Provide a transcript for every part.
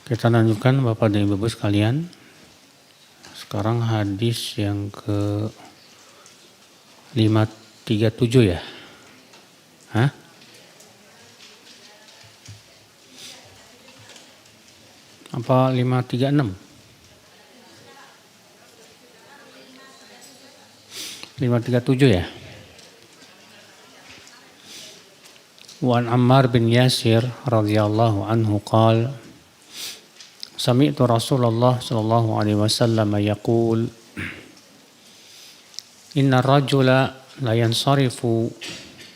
Kita lanjutkan Bapak dan Ibu sekalian. Sekarang hadis yang ke 537 ya. Hah? Apa 536? 537 ya. Wa Ammar bin Yasir radhiyallahu anhu qala Sami'tu Rasulullah sallallahu alaihi wasallam yaqul Inna rajula la yansarifu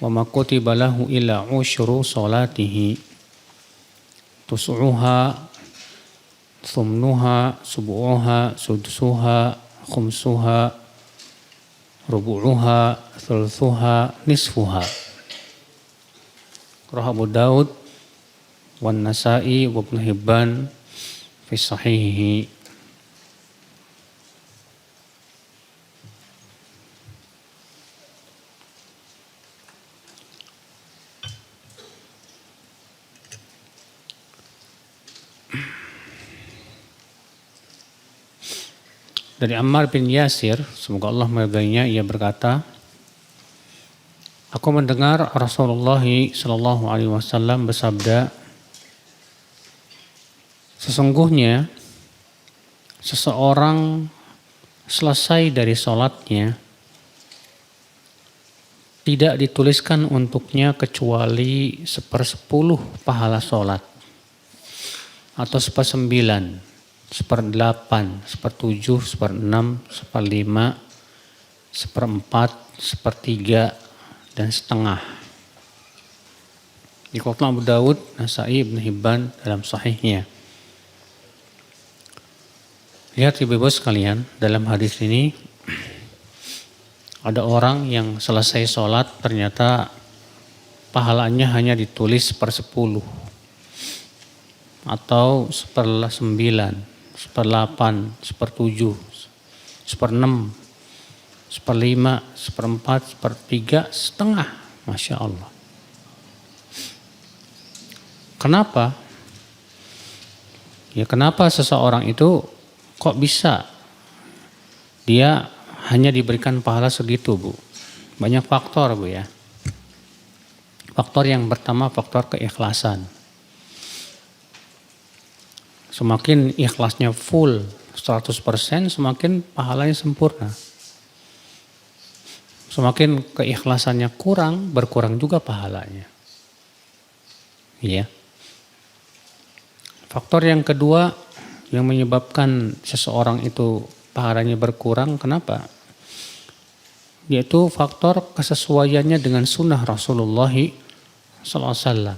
wa ma kutiba lahu illa usyru salatihi tus'uha thumnuha subu'uha sudsuha khumsuha rubu'uha thulthuha nisfuha Rawahu Abu Daud wan Nasa'i wa Ibnu Hibban fi sahihihi. Dari Ammar bin Yasir, semoga Allah meridainya, ia berkata, aku mendengar Rasulullah sallallahu alaihi wasallam bersabda, sesungguhnya seseorang selesai dari sholatnya tidak dituliskan untuknya kecuali 1/10 pahala sholat atau 1/9, 1/8, 1/7, 1/6, 1/5, 1/4, 1/3 dan setengah. Dikeluarkan Abu Daud, Nasa'i, Ibnu Hibban dalam sahihnya. Lihat ibu-ibu sekalian, dalam hadis ini ada orang yang selesai sholat ternyata pahalanya hanya ditulis 1/10 atau 1/9, 1/8, 1/7, 1/6, 1/5, 1/4, 1/3, setengah. Masya Allah. Kenapa? Ya kenapa seseorang itu kok bisa dia hanya diberikan pahala segitu, Bu? Banyak faktor, Bu ya. Faktor yang pertama, faktor keikhlasan. Semakin ikhlasnya full 100%, semakin pahalanya sempurna. Semakin keikhlasannya kurang, berkurang juga pahalanya. Iya. Faktor yang kedua yang menyebabkan seseorang itu pahalanya berkurang, kenapa? Yaitu faktor kesesuaiannya dengan sunnah Rasulullah sallallahu alaihi wasallam.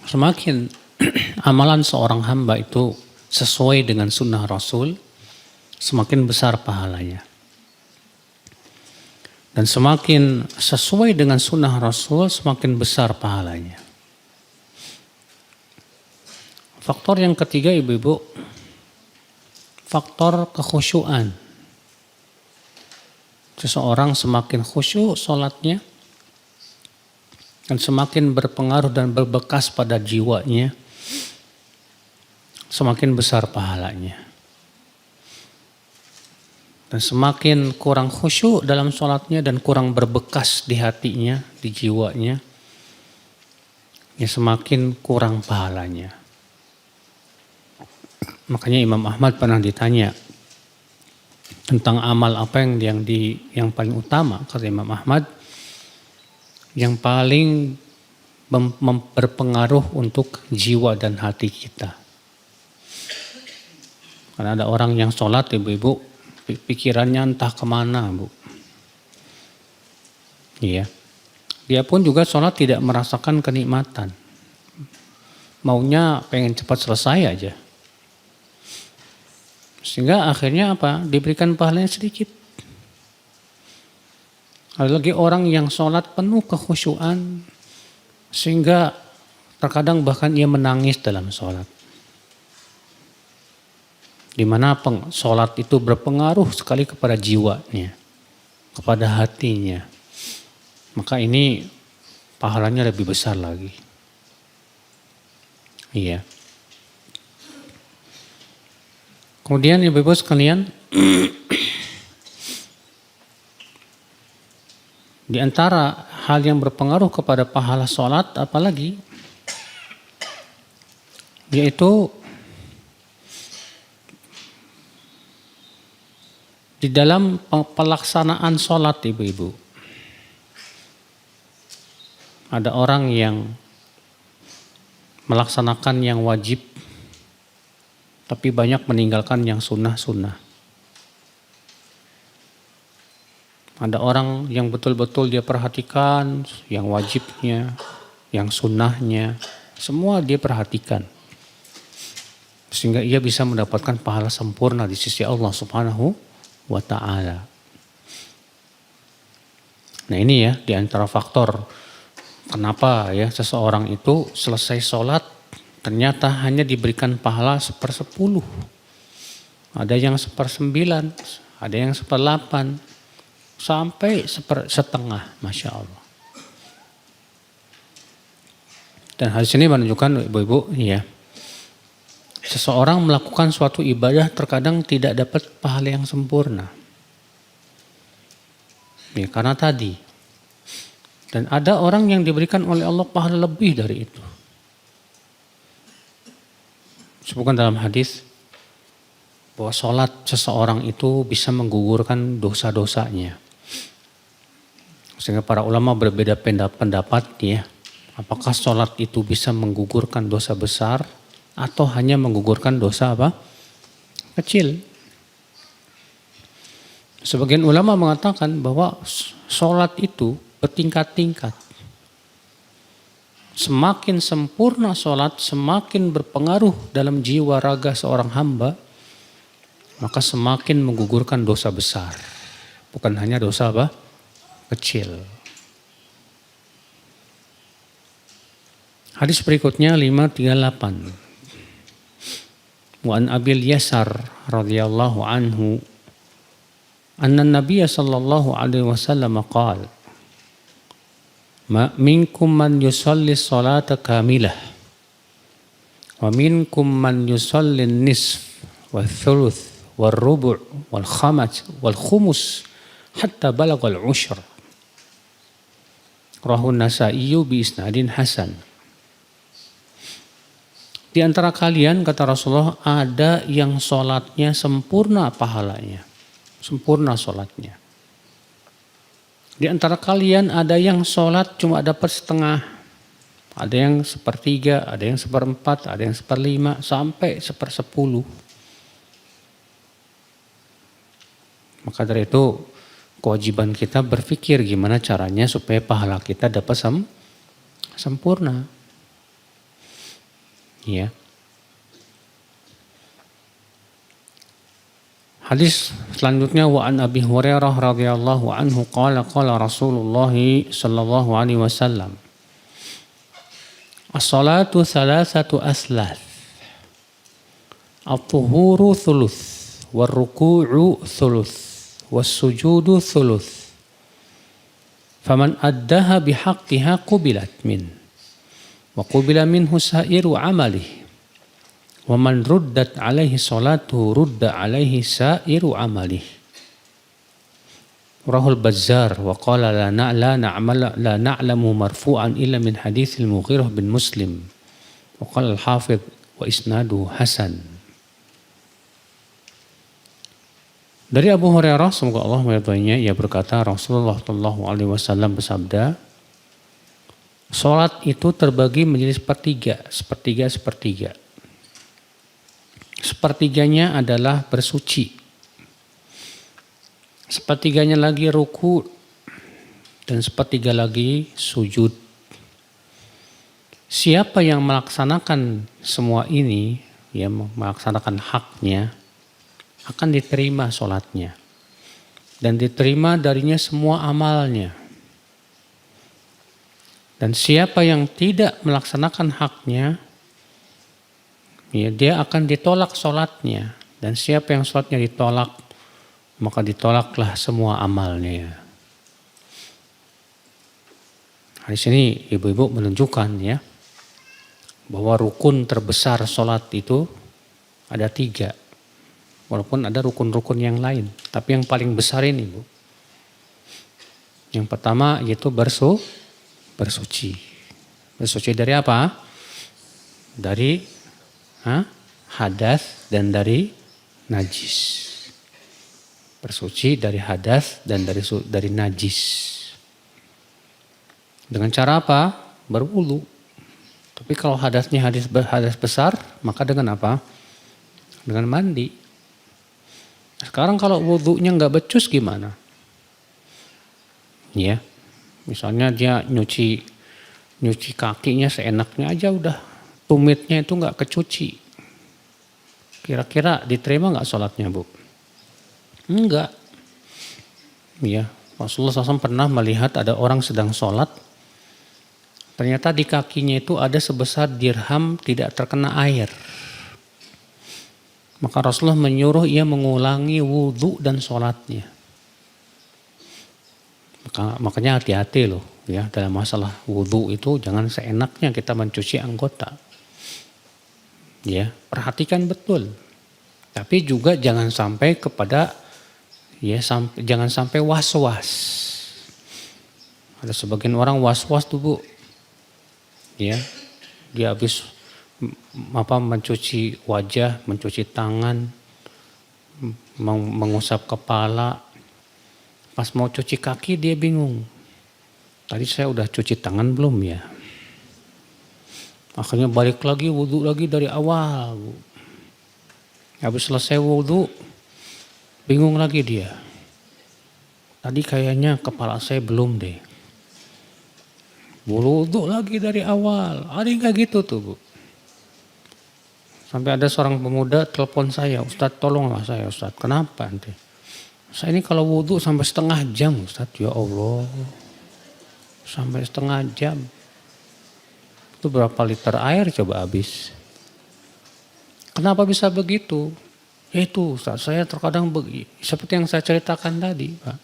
Semakin amalan seorang hamba itu sesuai dengan sunnah Rasul, semakin besar pahalanya. Dan semakin sesuai dengan sunnah Rasul, semakin besar pahalanya. Faktor yang ketiga ibu-ibu, faktor kekhusyuan. Seseorang semakin khusyuk sholatnya, dan semakin berpengaruh dan berbekas pada jiwanya, semakin besar pahalanya. Dan semakin kurang khusyuk dalam sholatnya dan kurang berbekas di hatinya, di jiwanya, ya semakin kurang pahalanya. Makanya Imam Ahmad pernah ditanya tentang amal apa yang paling utama. Kata Imam Ahmad, yang paling berpengaruh untuk jiwa dan hati kita. Karena ada orang yang sholat, ibu-ibu, pikirannya entah kemana, Bu. Iya. Dia pun juga sholat tidak merasakan kenikmatan. Maunya pengen cepat selesai aja. Sehingga akhirnya apa? Diberikan pahalanya sedikit. Ada lagi orang yang sholat penuh kekhusyuan, sehingga terkadang bahkan ia menangis dalam sholat. di mana sholat itu berpengaruh sekali kepada jiwanya, kepada hatinya. Maka ini pahalanya lebih besar lagi. Iya. Kemudian ibu-ibu sekalian, di antara hal yang berpengaruh kepada pahala sholat apalagi, yaitu di dalam pelaksanaan sholat ibu-ibu. Ada orang yang melaksanakan yang wajib, tapi banyak meninggalkan yang sunnah-sunnah. Ada orang yang betul-betul dia perhatikan yang wajibnya, yang sunnahnya, semua dia perhatikan. Sehingga ia bisa mendapatkan pahala sempurna di sisi Allah Subhanahu wa ta'ala. Nah ini ya di antara faktor kenapa ya seseorang itu selesai sholat ternyata hanya diberikan pahala 1/10. Ada yang 1/9, ada yang 1/8, sampai 1/2, Masya Allah. Dan hadis ini menunjukkan ibu-ibu ya, seseorang melakukan suatu ibadah terkadang tidak dapat pahala yang sempurna. Ya, karena tadi. Dan ada orang yang diberikan oleh Allah pahala lebih dari itu. Sebutkan dalam hadis bahwa sholat seseorang itu bisa menggugurkan dosa-dosanya. Sehingga para ulama berbeda pendapat ya, apakah sholat itu bisa menggugurkan dosa besar atau hanya menggugurkan dosa apa? Kecil. Sebagian ulama mengatakan bahwa sholat itu bertingkat-tingkat. Semakin sempurna sholat, semakin berpengaruh dalam jiwa raga seorang hamba, maka semakin menggugurkan dosa besar. Bukan hanya dosa apa? Kecil. Hadis berikutnya 538. Wa an Abil Yasar radhiyallahu anhu anna Nabiy sallallahu alaihi wasallam qala ma minkum man yusalli salata kamilah wa minkum man yusalli nisf wa thuluth wal rubu' wal khamas wal khumus hatta balagha al ushr. Rawahu Nasa'i bi isnadin hasan. Di antara kalian, kata Rasulullah, ada yang sholatnya sempurna pahalanya. Sempurna sholatnya. Di antara kalian ada yang sholat cuma dapat setengah. Ada yang 1/3, ada yang 1/4, ada yang 1/5, sampai 1/10. Maka dari itu kewajiban kita berpikir gimana caranya supaya pahala kita dapat sempurna. Ya. Hadis selanjutnya wa an Abi Hurairah radhiyallahu anhu qala Rasulullah sallallahu alaihi wasallam as-salatu thalathatu aslath at-tuhuru thuluth war-ruku'u thuluth was-sujudu thuluth faman addaha bihaqqiha qubilat min wa qubila minhu sa'iru amalihi wa man ruddat alaihi salatu rudda alaihi sa'iru amalih. Rahul Bazzar wa qala la na'lamu marfu'an illa min hadits al-Mughirah bin Muslim wa qala al-Hafidh wa isnadu hasan. Dari Abu Hurairah semoga Allah meridhoinya, ia berkata Rasulullah sallallahu alaihi wasallam bersabda, salat itu terbagi menjadi sepertiga. Sepertiganya adalah bersuci. Sepertiganya lagi ruku dan sepertiga lagi sujud. Siapa yang melaksanakan semua ini, ya melaksanakan haknya, akan diterima sholatnya. Dan diterima darinya semua amalnya. Dan siapa yang tidak melaksanakan haknya, ya, dia akan ditolak sholatnya Dan siapa yang sholatnya ditolak, maka ditolaklah semua amalnya. Di sini ibu-ibu menunjukkan ya, bahwa rukun terbesar sholat itu ada 3. Walaupun ada rukun-rukun yang lain, tapi yang paling besar ini Bu. Yang pertama yaitu bersuci. Bersuci dari apa? Dari hadas dan dari najis. Bersuci dari hadas dan dari najis. Dengan cara apa? Berwudu. Tapi kalau hadasnya hadas besar, maka dengan apa? Dengan mandi. Sekarang kalau wudunya nggak becus gimana? Ya, misalnya dia nyuci kakinya seenaknya aja udah, tumitnya itu nggak kecuci. Kira-kira diterima nggak sholatnya Bu? Enggak. Ya, Rasulullah SAW pernah melihat ada orang sedang sholat, ternyata di kakinya itu ada sebesar dirham tidak terkena air. Maka Rasulullah menyuruh ia mengulangi wudhu dan sholatnya. Makanya hati-hati loh ya, dalam masalah wudhu itu jangan seenaknya kita mencuci anggota. Ya, perhatikan betul. Tapi juga jangan sampai kepada jangan sampai was-was. Ada sebagian orang was-was tuh Bu. Ya, dia habis mencuci wajah, mencuci tangan, mengusap kepala. Pas mau cuci kaki dia bingung. Tadi saya udah cuci tangan belum ya? Akhirnya balik lagi wudhu lagi dari awal. Habis selesai wudhu, bingung lagi dia. Tadi kayaknya kepala saya belum deh. Wudhu lagi dari awal. Ada yang kayak gitu tuh Bu. Sampai ada seorang pemuda telepon saya, Ustadz tolonglah saya Ustadz. Kenapa nanti? Saya ini kalau wudhu sampai setengah jam Ustadz. Ya Allah. Sampai setengah jam. Itu berapa liter air coba habis. Kenapa bisa begitu? Ya itu Ustadz, saya terkadang seperti yang saya ceritakan tadi Pak.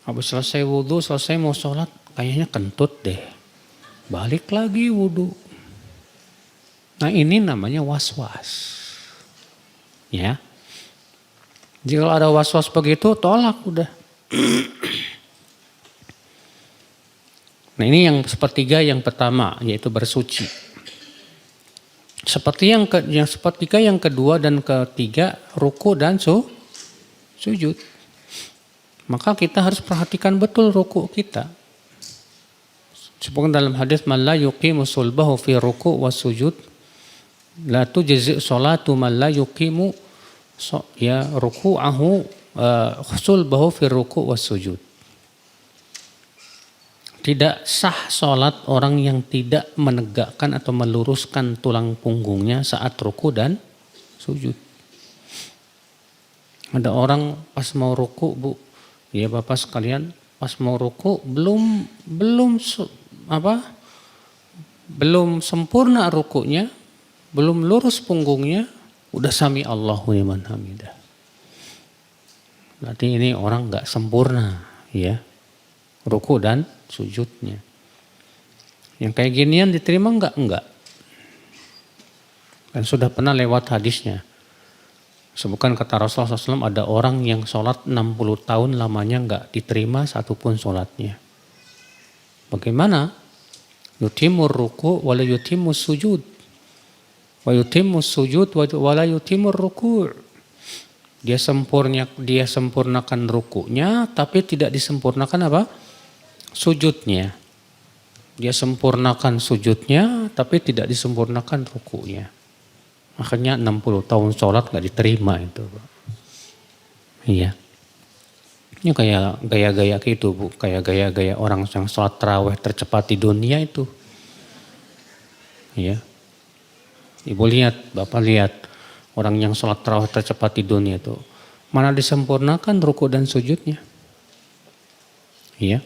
Habis selesai wudhu, selesai mau sholat, kayaknya kentut deh. Balik lagi wudhu. Nah ini namanya was-was. Ya. Jika ada was-was begitu, tolak udah. Nah ini yang sepertiga yang pertama, yaitu bersuci. Seperti yang sepertiga yang kedua dan ketiga, ruku dan sujud. Maka kita harus perhatikan betul ruku kita. Sebutkan dalam hadis, "Man la yuqimu sulbahu fi ruku' was sujud, la tujzi' salatu man la yuqimu ruku'ahu sulbahu fi ruku' was sujud." Tidak sah sholat orang yang tidak menegakkan atau meluruskan tulang punggungnya saat ruku dan sujud. Ada orang pas mau ruku Bu, ya Bapak sekalian, pas mau ruku belum sempurna rukunya, belum lurus punggungnya, udah sami Allahu liman hamidah. Berarti ini orang nggak sempurna, ya, ruku dan sujudnya. Yang kayak ginian diterima enggak? Enggak. Dan sudah pernah lewat hadisnya. Sebutkan kata Rasulullah SAW, ada orang yang sholat 60 tahun lamanya enggak diterima satupun sholatnya. Bagaimana? Yutimur ruku' wala yutimus sujud. Wa yutimus sujud wala yutimur ruku'. Dia sempurnakan rukunya, tapi tidak disempurnakan apa? Sujudnya. Dia sempurnakan sujudnya, tapi tidak disempurnakan rukunya. Makanya 60 tahun sholat gak diterima itu. Iya. Ini kayak gaya-gaya gitu Bu. Kayak gaya-gaya orang yang sholat tarawih tercepat di dunia itu. Iya. Ibu lihat, Bapak lihat. Orang yang sholat tarawih tercepat di dunia itu. Mana disempurnakan ruku dan sujudnya. Iya.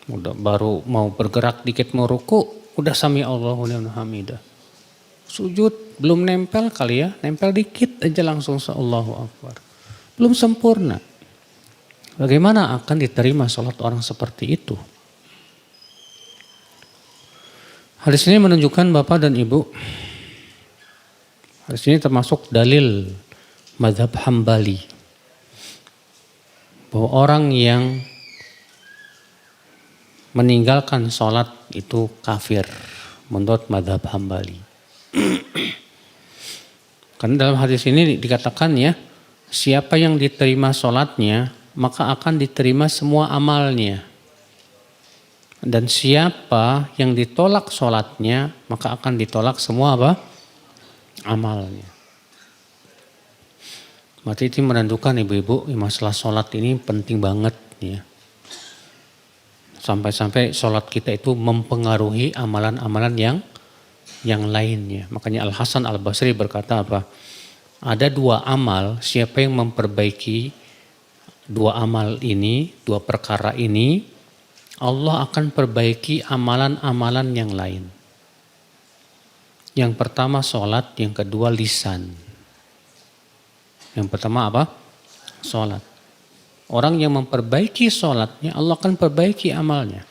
Udah baru mau bergerak dikit mau ruku, udah sami Allahu liman hamidah. Sujud belum nempel kali ya, nempel dikit aja langsung Allahu Akbar. Belum sempurna. Bagaimana akan diterima sholat orang seperti itu? Hadis ini menunjukkan Bapak dan Ibu, hadis ini termasuk dalil mazhab Hambali, bahwa orang yang meninggalkan sholat itu kafir menurut mazhab Hambali. Karena dalam hadis ini dikatakan ya, siapa yang diterima sholatnya maka akan diterima semua amalnya. Dan siapa yang ditolak sholatnya maka akan ditolak semua apa? Amalnya. Berarti itu menentukan ibu-ibu, masalah sholat ini penting banget ya. Sampai-sampai sholat kita itu mempengaruhi amalan-amalan yang lainnya. Makanya Al-Hasan Al-Basri berkata apa? Ada dua amal, siapa yang memperbaiki dua amal ini, dua perkara ini, Allah akan perbaiki amalan-amalan yang lain. Yang pertama sholat, yang kedua lisan. Yang pertama apa? Sholat. Orang yang memperbaiki sholatnya, Allah akan perbaiki amalnya.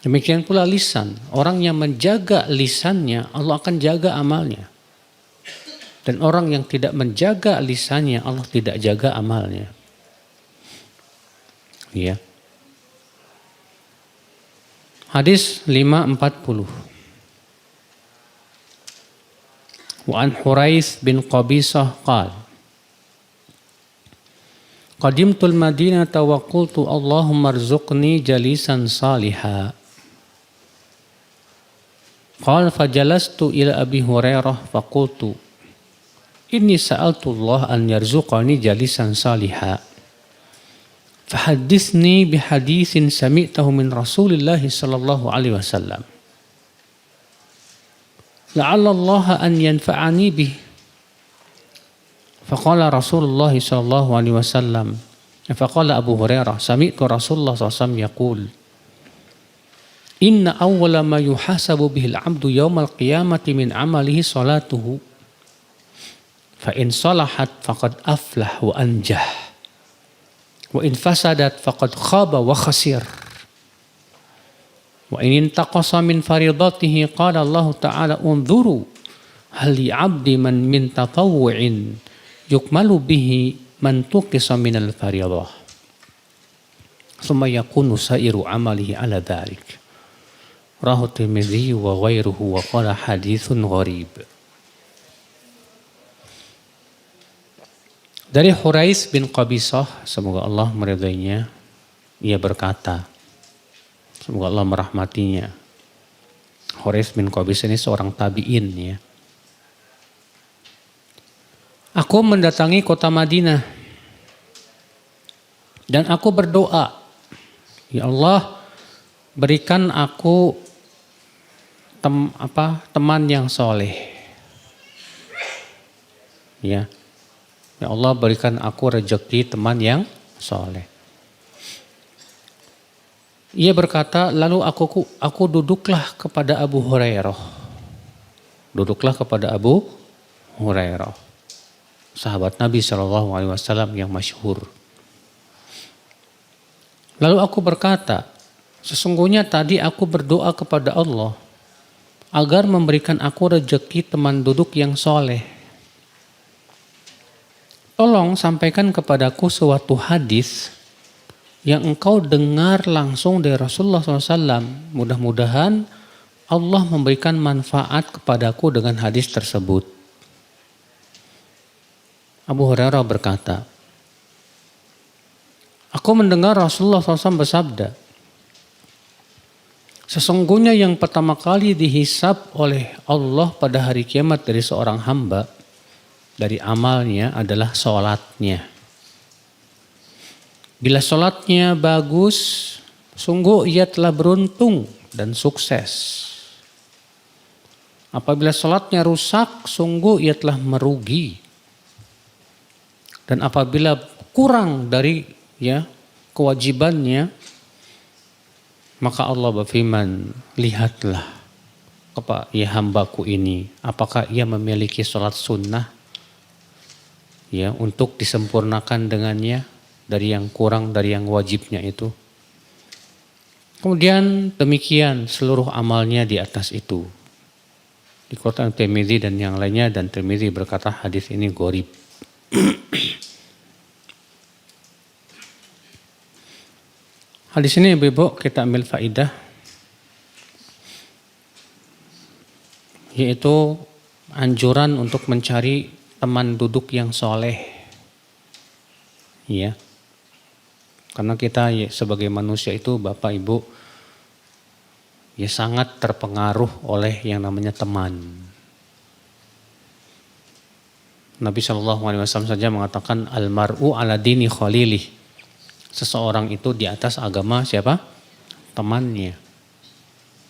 Demikian pula lisan. Orang yang menjaga lisannya, Allah akan jaga amalnya. Dan orang yang tidak menjaga lisannya, Allah tidak jaga amalnya. Ya. Hadis 540. Wa an Hurais bin Qabisah qala Qadimtul Madinata wa qultu Allahumma arzuqni jalisan saliha. Qala fajalastu ila Abi Hurairah faqultu inni sa'altullah an yarzuqani jalisan saliha. Fahaddithni bihadithin sami'tahu min Rasulillah sallallahu alaihi wasallam. La'alla Allah an yanfa'ani bih. Faqala Rasulullah sallallahu alaihi wasallam. Faqala Abu Hurairah sami'tu Rasulullah sallallahu alaihi wasallam yaqul Inna awwala ma yuhasabu bihil abdu yawmal qiyamati min amalihi salatuhu. Fa in salahat faqad aflah wa anjah. Wa in fasadat faqad khaba wa khasir. Wa in intaqasa min faridatihi qala Allah Ta'ala unzuru hal li 'abdi man min tatawwu'in yukmalu bihi man tuqisa min al-faridah. Thumma yakunu sa'iru 'amalihi 'ala dhalik. Rahu Tirmidzi wa ghairuhu wa qala haditsun gharib. Dari Hurais bin Qabisah, semoga Allah meridainya, ia berkata, semoga Allah merahmatinya. Hurais bin Qabisah ini seorang tabi'in ya. Aku mendatangi kota Madinah dan aku berdoa, ya Allah, berikan aku teman yang soleh. Ya. Ya Allah, berikan aku rezeki teman yang soleh. Ia berkata, lalu aku duduklah kepada Abu Hurairah. Duduklah kepada Abu Hurairah, sahabat Nabi SAW yang masyhur. Lalu aku berkata, sesungguhnya tadi aku berdoa kepada Allah agar memberikan aku rezeki teman duduk yang soleh. Tolong sampaikan kepadaku suatu hadis yang engkau dengar langsung dari Rasulullah SAW. Mudah-mudahan Allah memberikan manfaat kepadaku dengan hadis tersebut. Abu Hurairah berkata, aku mendengar Rasulullah SAW bersabda, sesungguhnya yang pertama kali dihisab oleh Allah pada hari kiamat dari seorang hamba, dari amalnya adalah sholatnya. Bila sholatnya bagus, sungguh ia telah beruntung dan sukses. Apabila sholatnya rusak, sungguh ia telah merugi. Dan apabila kurang dari kewajibannya, maka Allah berfirman, lihatlah ya hambaku ini, apakah ia memiliki sholat sunnah ya untuk disempurnakan dengannya dari yang kurang dari yang wajibnya itu. Kemudian demikian seluruh amalnya di atas itu. Dikeluarkan Tirmidzi dan yang lainnya, dan Tirmidzi berkata hadis ini gharib. Hadis ini Ibu kita ambil faidah, yaitu anjuran untuk mencari teman duduk yang soleh. Ya. Karena kita ya, sebagai manusia itu Bapak Ibu ya sangat terpengaruh oleh yang namanya teman. Nabi SAW saja mengatakan almar'u ala dini khalilih. Seseorang itu di atas agama siapa? Temannya.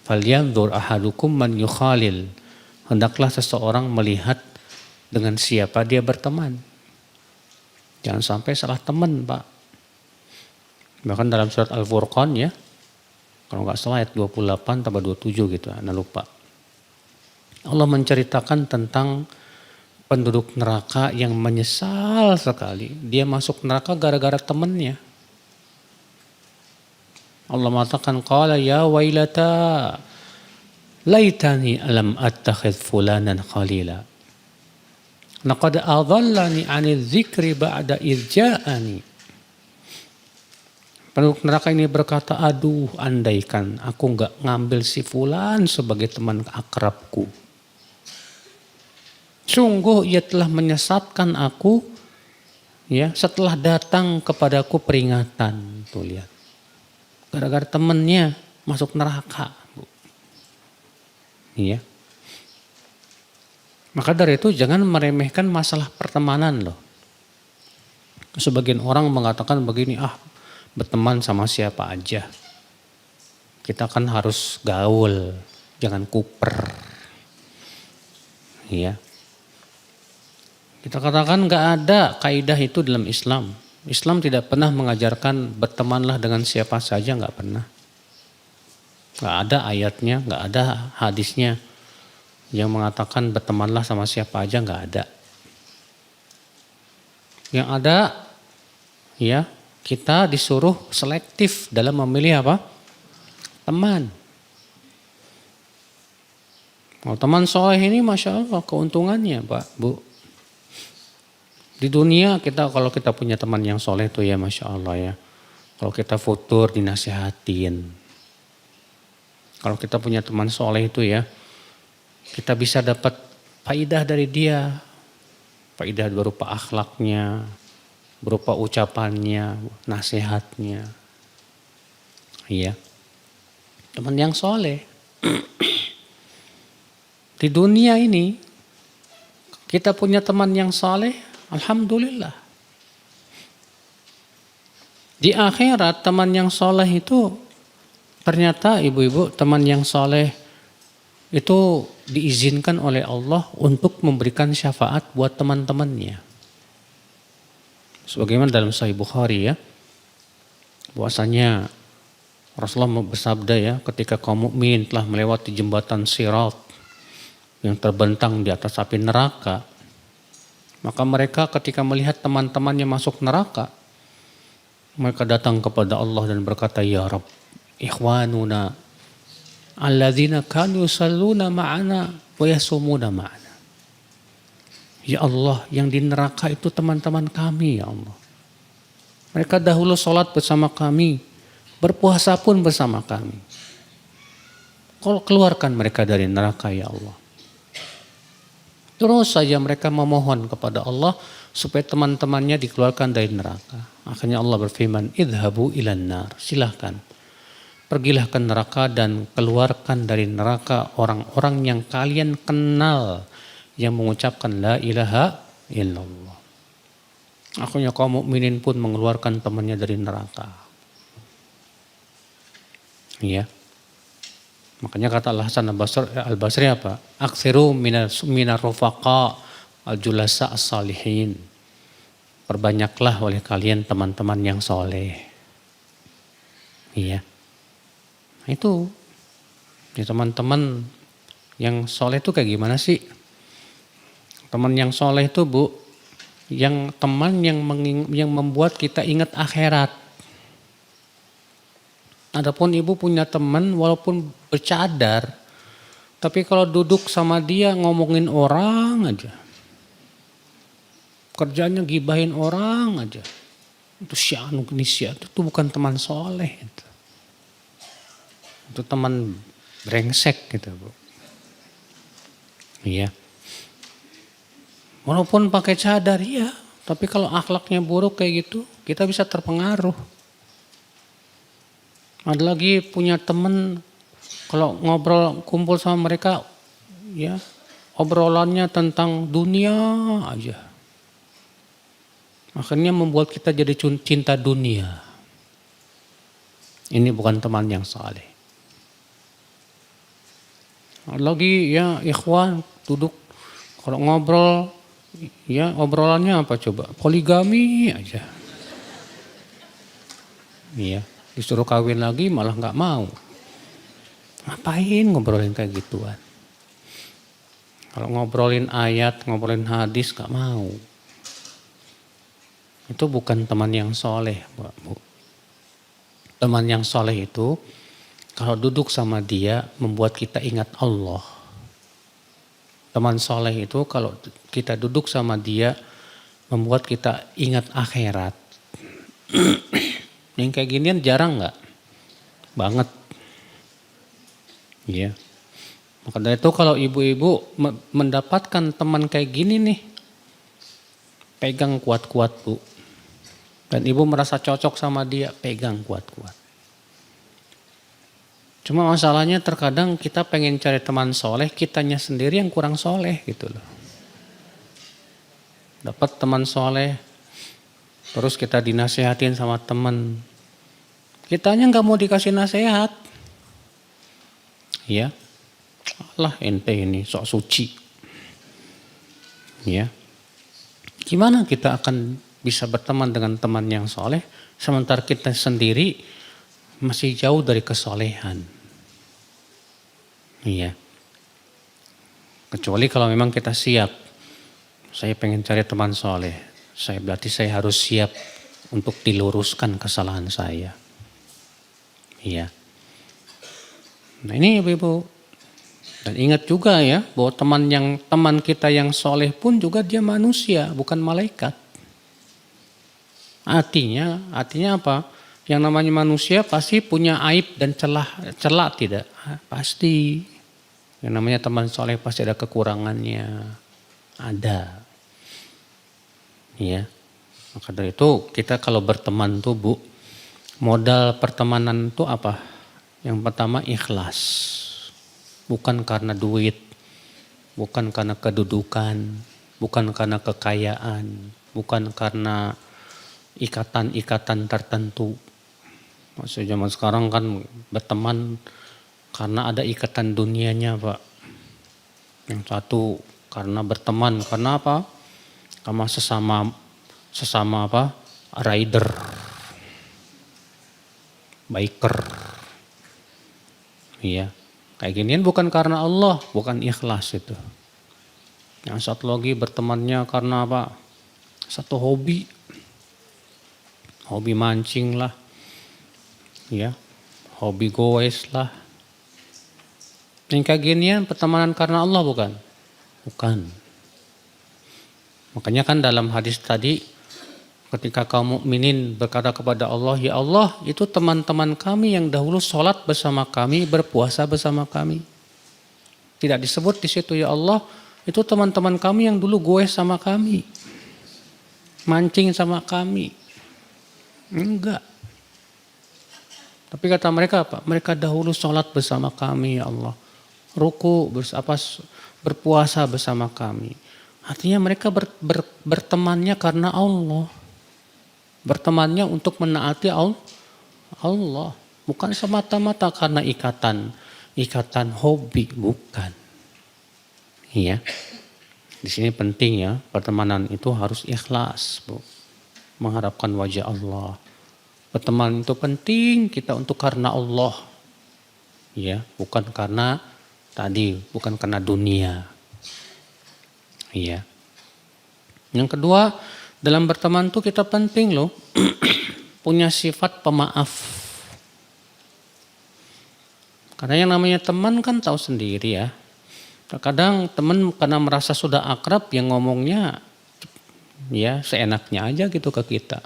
Falyanzur ahadukum man yukhalil. Hendaklah seseorang melihat dengan siapa dia berteman. Jangan sampai salah teman, Pak. Bahkan dalam surat Al-Furqan ya, kalau nggak salah ayat 28 tambah 27 gitu, Anda lupa. Allah menceritakan tentang penduduk neraka yang menyesal sekali. Dia masuk neraka gara-gara temannya. Allah mengatakan qala ya wailata laitani alam attakhidh fulanan khalila. Laqad adallani 'anil dzikri ba'da idh ja'ani. Penduduk neraka ini berkata, aduh andaikan aku enggak ngambil si fulan sebagai teman akrabku. Sungguh ia telah menyesatkan aku ya setelah datang kepadaku peringatan. Tuh lihat. Gara-gara temannya masuk neraka. Iya. Maka dari itu jangan meremehkan masalah pertemanan loh. Sebagian orang mengatakan begini, berteman sama siapa aja. Kita kan harus gaul, jangan kuper. Iya. Kita katakan gak ada kaidah itu dalam Islam. Islam tidak pernah mengajarkan bertemanlah dengan siapa saja, gak pernah. Gak ada ayatnya, gak ada hadisnya yang mengatakan bertemanlah sama siapa aja, gak ada. Yang ada, ya kita disuruh selektif dalam memilih apa? Teman. Oh, teman soleh ini Masya Allah keuntungannya Pak, Bu. Di dunia kita kalau kita punya teman yang soleh itu ya Masya Allah ya. Kalau kita futur dinasihatin. Kalau kita punya teman soleh itu ya, kita bisa dapat faidah dari dia. Faidah berupa akhlaknya, berupa ucapannya, nasihatnya. Iya. Teman yang soleh. Di dunia ini, kita punya teman yang soleh, alhamdulillah. Di akhirat teman yang soleh itu ternyata ibu-ibu teman yang soleh itu diizinkan oleh Allah untuk memberikan syafaat buat teman-temannya. Sebagaimana dalam Sahih Bukhari ya, bahwasanya Rasulullah bersabda ya, ketika kaum mukmin telah melewati jembatan Sirat yang terbentang di atas api neraka, maka mereka ketika melihat teman-temannya masuk neraka, mereka datang kepada Allah dan berkata, ya Rabb, ikhwanuna alladzina kanu yusalluna ma'ana wa yasumuna ma'ana. Ya Allah, yang di neraka itu teman-teman kami ya Allah. Mereka dahulu sholat bersama kami, berpuasa pun bersama kami. Keluarkan mereka dari neraka ya Allah. Terus saja mereka memohon kepada Allah supaya teman-temannya dikeluarkan dari neraka. Akhirnya Allah berfirman, idhabu ilan nar, silahkan. Pergilah ke neraka dan keluarkan dari neraka orang-orang yang kalian kenal yang mengucapkan la ilaha illallah. Akhirnya kaum mukminin pun mengeluarkan temannya dari neraka. Iya. Makanya kata Al-Hasan Al-Basri apa? Aksiru minar rufaqa al-julasa as-salihin. Perbanyaklah oleh kalian teman-teman yang soleh. Iya. Itu ya teman-teman Yang soleh itu kayak gimana sih? Teman yang soleh itu Bu, yang teman yang membuat kita ingat akhirat. Adapun ibu punya teman walaupun bercadar, tapi kalau duduk sama dia ngomongin orang aja. Kerjanya gibahin orang aja. Itu syanu nisya itu bukan teman soleh. Itu teman brengsek gitu Bu. Iya. Walaupun pakai cadar ya, tapi kalau akhlaknya buruk kayak gitu, kita bisa terpengaruh. Ada lagi punya teman kalau ngobrol kumpul sama mereka ya obrolannya tentang dunia aja. Akhirnya membuat kita jadi cinta dunia. Ini bukan teman yang saleh. Ada lagi ya ikhwan duduk kalau ngobrol ya obrolannya apa coba? Poligami aja. Iya. Disuruh kawin lagi malah nggak mau. Ngapain ngobrolin kayak gituan? Kalau ngobrolin ayat, ngobrolin hadis nggak mau. Itu bukan teman yang soleh, Bu. Teman yang soleh itu kalau duduk sama dia membuat kita ingat Allah. Teman soleh itu kalau kita duduk sama dia membuat kita ingat akhirat. Yang kayak ginian jarang nggak? Banget. Iya. Maka dari itu kalau ibu-ibu mendapatkan teman kayak gini nih, pegang kuat-kuat Bu. Dan ibu merasa cocok sama dia, pegang kuat-kuat. Cuma masalahnya terkadang kita pengen cari teman soleh, kitanya sendiri yang kurang soleh gitu loh. Dapat teman soleh, terus kita dinasehatin sama teman. Kitanya nggak mau dikasih nasihat. Ya, lah ente ini sok suci. Ya, gimana kita akan bisa berteman dengan teman yang soleh, sementara kita sendiri masih jauh dari kesolehan. Iya. Kecuali kalau memang kita siap. Saya pengen cari teman soleh. Berarti saya harus siap untuk diluruskan kesalahan saya. Iya. Nah ini ibu-ibu. Dan ingat juga ya bahwa teman kita yang soleh pun juga dia manusia, bukan malaikat. Artinya apa? Yang namanya manusia pasti punya aib dan celah tidak? Pasti. Yang namanya teman soleh pasti ada kekurangannya. Ada. Ya. Maka dari itu kita kalau berteman tuh Bu, modal pertemanan itu apa? Yang pertama ikhlas. Bukan karena duit, bukan karena kedudukan, bukan karena kekayaan, bukan karena ikatan-ikatan tertentu. Maksudnya zaman sekarang kan berteman karena ada ikatan dunianya Pak. Yang satu karena berteman, karena apa? Karena sesama apa? Rider, biker. Iya, kayak ginian bukan karena Allah, bukan ikhlas itu. Yang satu lagi bertemannya karena apa? Satu hobi mancing lah, ya, hobi goes lah. Yang kayak ginian pertemanan karena Allah bukan? Bukan. Makanya kan dalam hadis tadi, ketika kaum mukminin berkata kepada Allah, ya Allah itu teman-teman kami yang dahulu sholat bersama kami, berpuasa bersama kami. Tidak disebut di situ ya Allah, itu teman-teman kami yang dulu goes sama kami, mancing sama kami. Enggak. Tapi kata mereka apa? Mereka dahulu sholat bersama kami ya Allah, ruku berpuasa bersama kami. Artinya mereka bertemannya karena Allah. Bertemannya untuk menaati Allah, bukan semata-mata karena ikatan hobi, bukan. Iya. Di sini penting ya, pertemanan itu harus ikhlas, Bu. Mengharapkan wajah Allah. Pertemanan itu penting kita untuk karena Allah. Ya, bukan karena tadi, bukan karena dunia. Iya. Yang kedua, dalam berteman tuh kita penting loh punya sifat pemaaf. Karena yang namanya teman kan tahu sendiri ya. Terkadang teman karena merasa sudah akrab yang ngomongnya ya seenaknya aja gitu ke kita.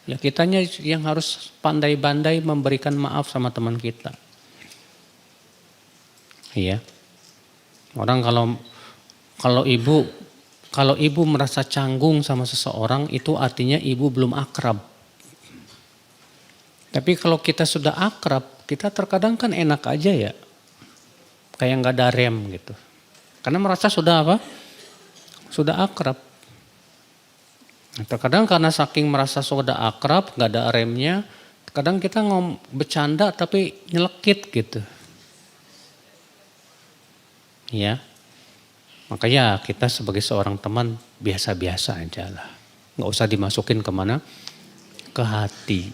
Ya kitanya yang harus pandai-pandai memberikan maaf sama teman kita. Iya. Orang kalau ibu merasa canggung sama seseorang itu artinya ibu belum akrab. Tapi kalau kita sudah akrab, kita terkadang kan enak aja ya. Kayak nggak ada rem gitu. Karena merasa sudah apa? Sudah akrab. Terkadang karena saking merasa sudah akrab, nggak ada remnya, kadang kita bercanda tapi nyelekit gitu. Ya, makanya kita sebagai seorang teman biasa-biasa aja lah. Nggak usah dimasukin kemana? Ke hati.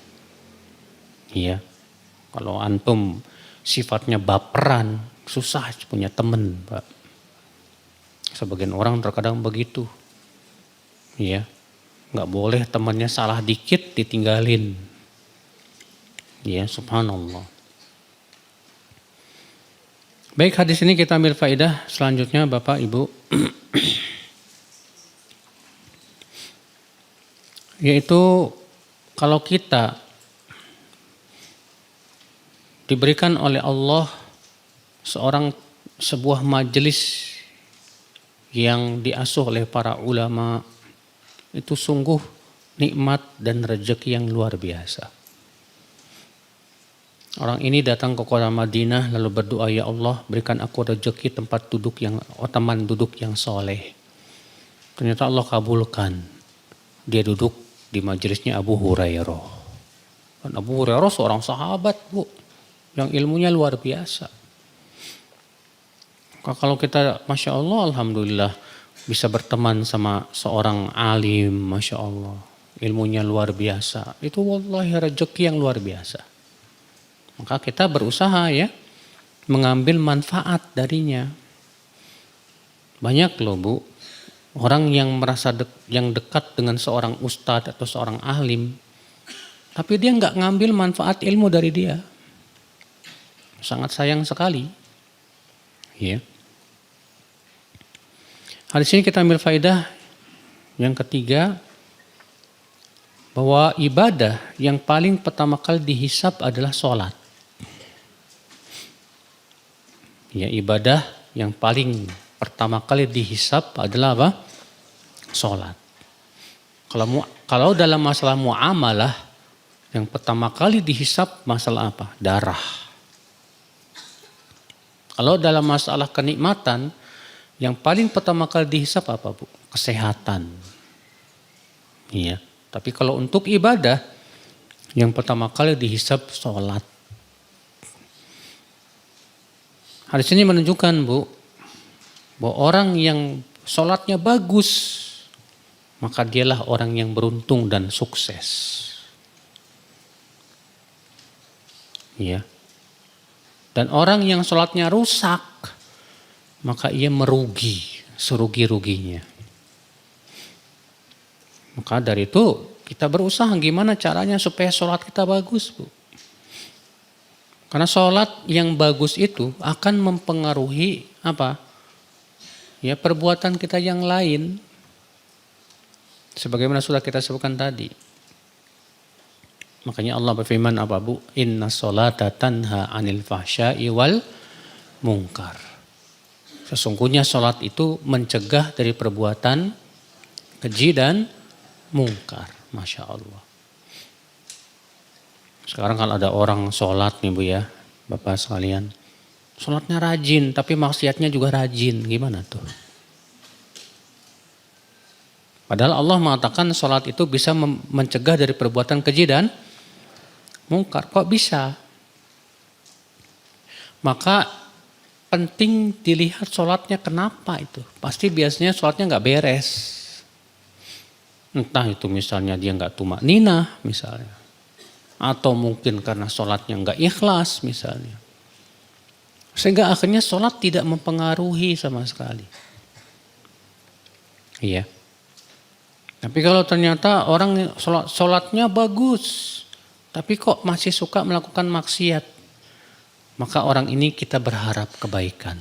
Ya, kalau antum sifatnya baperan, susah punya teman, Pak. Sebagian orang terkadang begitu. Ya, nggak boleh temannya salah dikit ditinggalin. Ya, subhanallah. Baik, hadis ini kita ambil faedah selanjutnya Bapak Ibu. Yaitu kalau kita diberikan oleh Allah sebuah majelis yang diasuh oleh para ulama, itu sungguh nikmat dan rezeki yang luar biasa. Orang ini datang ke kota Madinah lalu berdoa, ya Allah berikan aku rezeki teman duduk yang soleh. Ternyata Allah kabulkan. Dia duduk di majelisnya Abu Hurairah. Dan Abu Hurairah seorang sahabat Bu, yang ilmunya luar biasa. Kalau kita Masya Allah Alhamdulillah bisa berteman sama seorang alim, Masya Allah. Ilmunya luar biasa. Itu wallahi rezeki yang luar biasa. Maka kita berusaha ya mengambil manfaat darinya. Banyak loh Bu, orang yang merasa yang dekat dengan seorang ustadz atau seorang alim, tapi dia nggak ngambil manfaat ilmu dari dia. Sangat sayang sekali. Ya. Hadis ini kita ambil faedah yang ketiga, bahwa ibadah yang paling pertama kali dihisab adalah sholat. Ya, ibadah yang paling pertama kali dihisab adalah apa? Sholat. Kalau dalam masalah muamalah, yang pertama kali dihisab masalah apa? Darah. Kalau dalam masalah kenikmatan, yang paling pertama kali dihisab apa Bu? Kesehatan. Iya. Tapi kalau untuk ibadah, yang pertama kali dihisab sholat. Hadis ini menunjukkan Bu, bahwa orang yang sholatnya bagus, maka dialah orang yang beruntung dan sukses. Ya. Dan orang yang sholatnya rusak, maka ia merugi, serugi-ruginya. Maka dari itu kita berusaha gimana caranya supaya sholat kita bagus Bu. Karena sholat yang bagus itu akan mempengaruhi apa? Ya, perbuatan kita yang lain. Sebagaimana sudah kita sebutkan tadi. Makanya Allah berfirman apa Bu? Inna sholata tanha anil fahsya'i wal munkar. Sesungguhnya sholat itu mencegah dari perbuatan keji dan mungkar. Masya Allah. Sekarang kalau ada orang sholat nih Bu ya, Bapak sekalian. Sholatnya rajin, tapi maksiatnya juga rajin. Gimana tuh? Padahal Allah mengatakan sholat itu bisa mencegah dari perbuatan keji dan mungkar. Kok bisa? Maka penting dilihat sholatnya kenapa itu. Pasti biasanya sholatnya nggak beres. Entah itu misalnya dia nggak tumakninah misalnya. Atau mungkin karena sholatnya nggak ikhlas misalnya. Sehingga akhirnya sholat tidak mempengaruhi sama sekali. Iya. Tapi kalau ternyata orang sholatnya bagus, tapi kok masih suka melakukan maksiat, maka orang ini kita berharap kebaikan.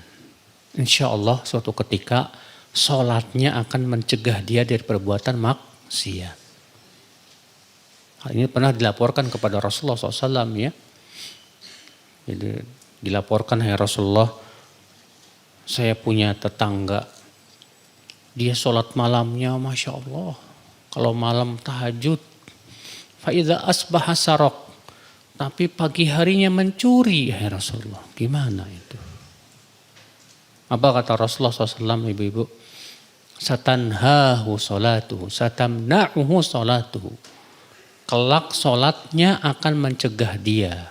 Insya Allah suatu ketika sholatnya akan mencegah dia dari perbuatan maksiat. Hal ini pernah dilaporkan kepada Rasulullah SAW ya. Jadi dilaporkan, hai Rasulullah, saya punya tetangga, dia sholat malamnya Masya Allah, kalau malam tahajud, fa'idha asbaha sarok, tapi pagi harinya mencuri, hai Rasulullah, gimana itu? Apa kata Rasulullah SAW, ibu-ibu? Satanhahu sholatuhu, satamna'uhu sholatuhu. Kelak sholatnya akan mencegah dia.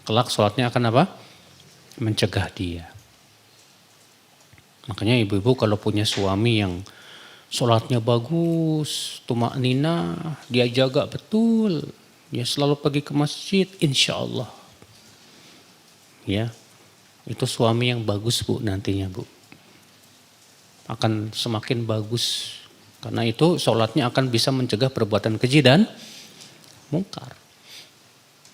Kelak sholatnya akan apa? Mencegah dia. Makanya ibu-ibu kalau punya suami yang sholatnya bagus, tumaknina, dia jaga betul, dia selalu pergi ke masjid, insya Allah. Ya, itu suami yang bagus bu nantinya bu. Akan semakin bagus. Karena itu sholatnya akan bisa mencegah perbuatan keji dan mungkar.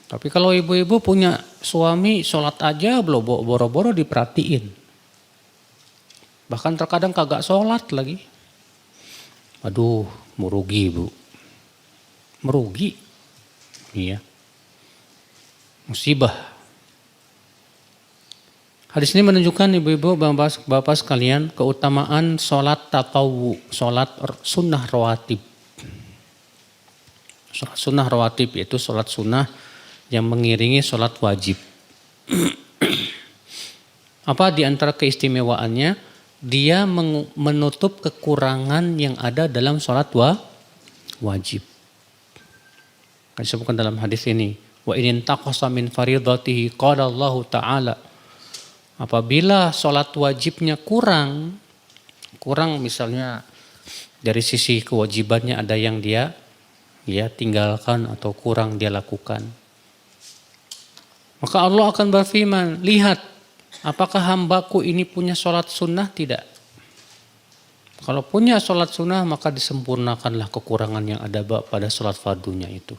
Tapi kalau ibu-ibu punya suami sholat aja belum boro-boro diperhatiin. Bahkan terkadang kagak sholat lagi. Aduh, merugi bu. Merugi. Iya. Musibah. Hadis ini menunjukkan ibu-ibu, bapak sekalian, keutamaan sholat tatawu, sholat sunnah rawatib. Sholat sunnah rawatib yaitu sholat sunnah yang mengiringi sholat wajib. Apa di antara keistimewaannya? Dia menutup kekurangan yang ada dalam sholat wajib. Disebutkan dalam hadis ini, wa in taqasa min faridatihi qala Allah Ta'ala. Apabila sholat wajibnya kurang misalnya dari sisi kewajibannya ada yang dia tinggalkan atau kurang dia lakukan. Maka Allah akan berfirman, lihat apakah hambaku ini punya sholat sunnah? Tidak. Kalau punya sholat sunnah maka disempurnakanlah kekurangan yang ada pada sholat fardunya itu.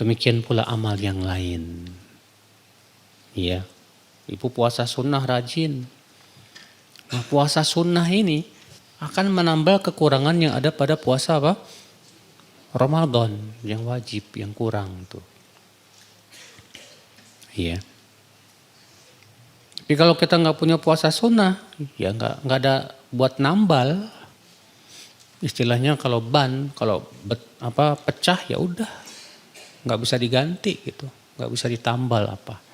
Demikian pula amal yang lain. Iya. Ibu puasa sunnah rajin. Nah, puasa sunnah ini akan menambah kekurangan yang ada pada puasa apa? Ramadan yang wajib, yang kurang tuh. Iya. Tapi kalau kita nggak punya puasa sunnah, ya nggak ada buat nambal. Istilahnya kalau pecah ya udah, nggak bisa diganti gitu, nggak bisa ditambal apa.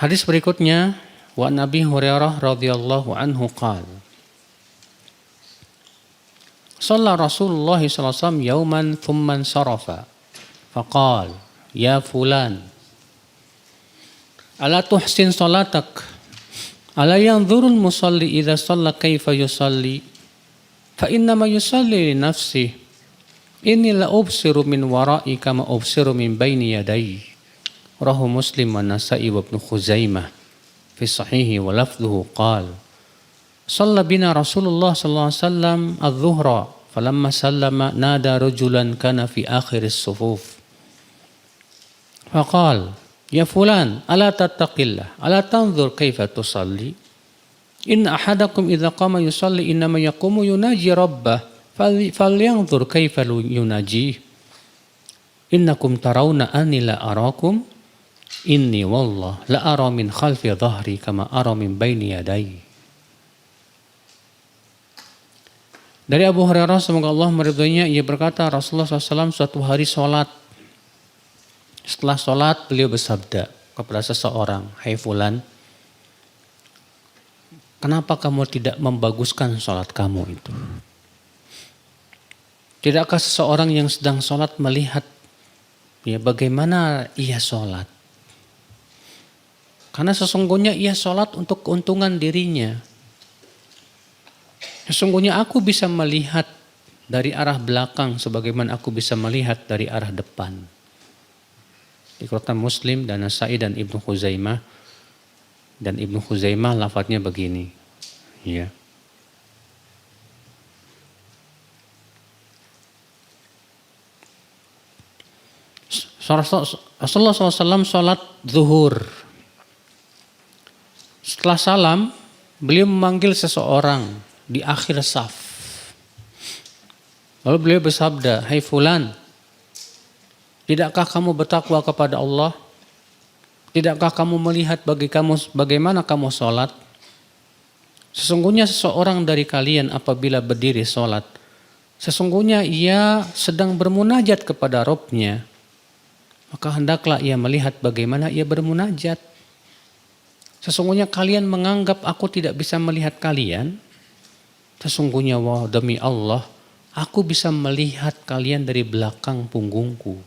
Hadis berikutnya, wa Nabi Hurairah radhiyallahu anhu qala, shalla Rasulullah sallallahu alaihi wasallam yauman thumma sarafa faqala ya fulan ala tuhsin salatak ala yanzurul musalli idza shalla kaifa yusalli fa innama yusalli li nafsihi inni la ubsiru min wara'i kama ubsiru min baini yadayhi. Rahu Muslim wa Nasa'i wa Ibnu Khuzaimah fi sahihi wa lafdhuhu qala shalla bina Rasulullah sallallahu alaihi wasallam adh-dhuhra falamma sallama nada rajulan kana fi akhiris sufuf faqala ya fulan ala tattaqillah ala tanzur kaifa tusalli inna ahadakum idza qama yusalli innama yaqumu yunaji rabbah falyanzur kaifa yunaji innakum tarawna anni la arakum inni wallah la ara min khalfi dhahri kama ara min baini yadayhi. Dari Abu Hurairah semoga Allah meridhoinya, ia berkata Rasulullah SAW suatu hari sholat. Setelah sholat beliau bersabda kepada seseorang, hai fulan, kenapa kamu tidak membaguskan sholat kamu itu? Tidakkah seseorang yang sedang sholat melihat bagaimana ia sholat? Karena sesungguhnya ia sholat untuk keuntungan dirinya. Sesungguhnya aku bisa melihat dari arah belakang sebagaimana aku bisa melihat dari arah depan. Dikeluarkan Muslim dan Nasai dan Ibnu Khuzaimah. Dan Ibnu Khuzaimah lafadznya begini. Ya. Rasulullah SAW sholat zuhur. Setelah salam, beliau memanggil seseorang di akhir saf. Lalu beliau bersabda, "Hai fulan, tidakkah kamu bertakwa kepada Allah? Tidakkah kamu melihat bagaimana kamu sholat? Sesungguhnya seseorang dari kalian apabila berdiri sholat, sesungguhnya ia sedang bermunajat kepada Rabb-nya. Maka hendaklah ia melihat bagaimana ia bermunajat. Sesungguhnya kalian menganggap aku tidak bisa melihat kalian. Sesungguhnya demi Allah, aku bisa melihat kalian dari belakang punggungku.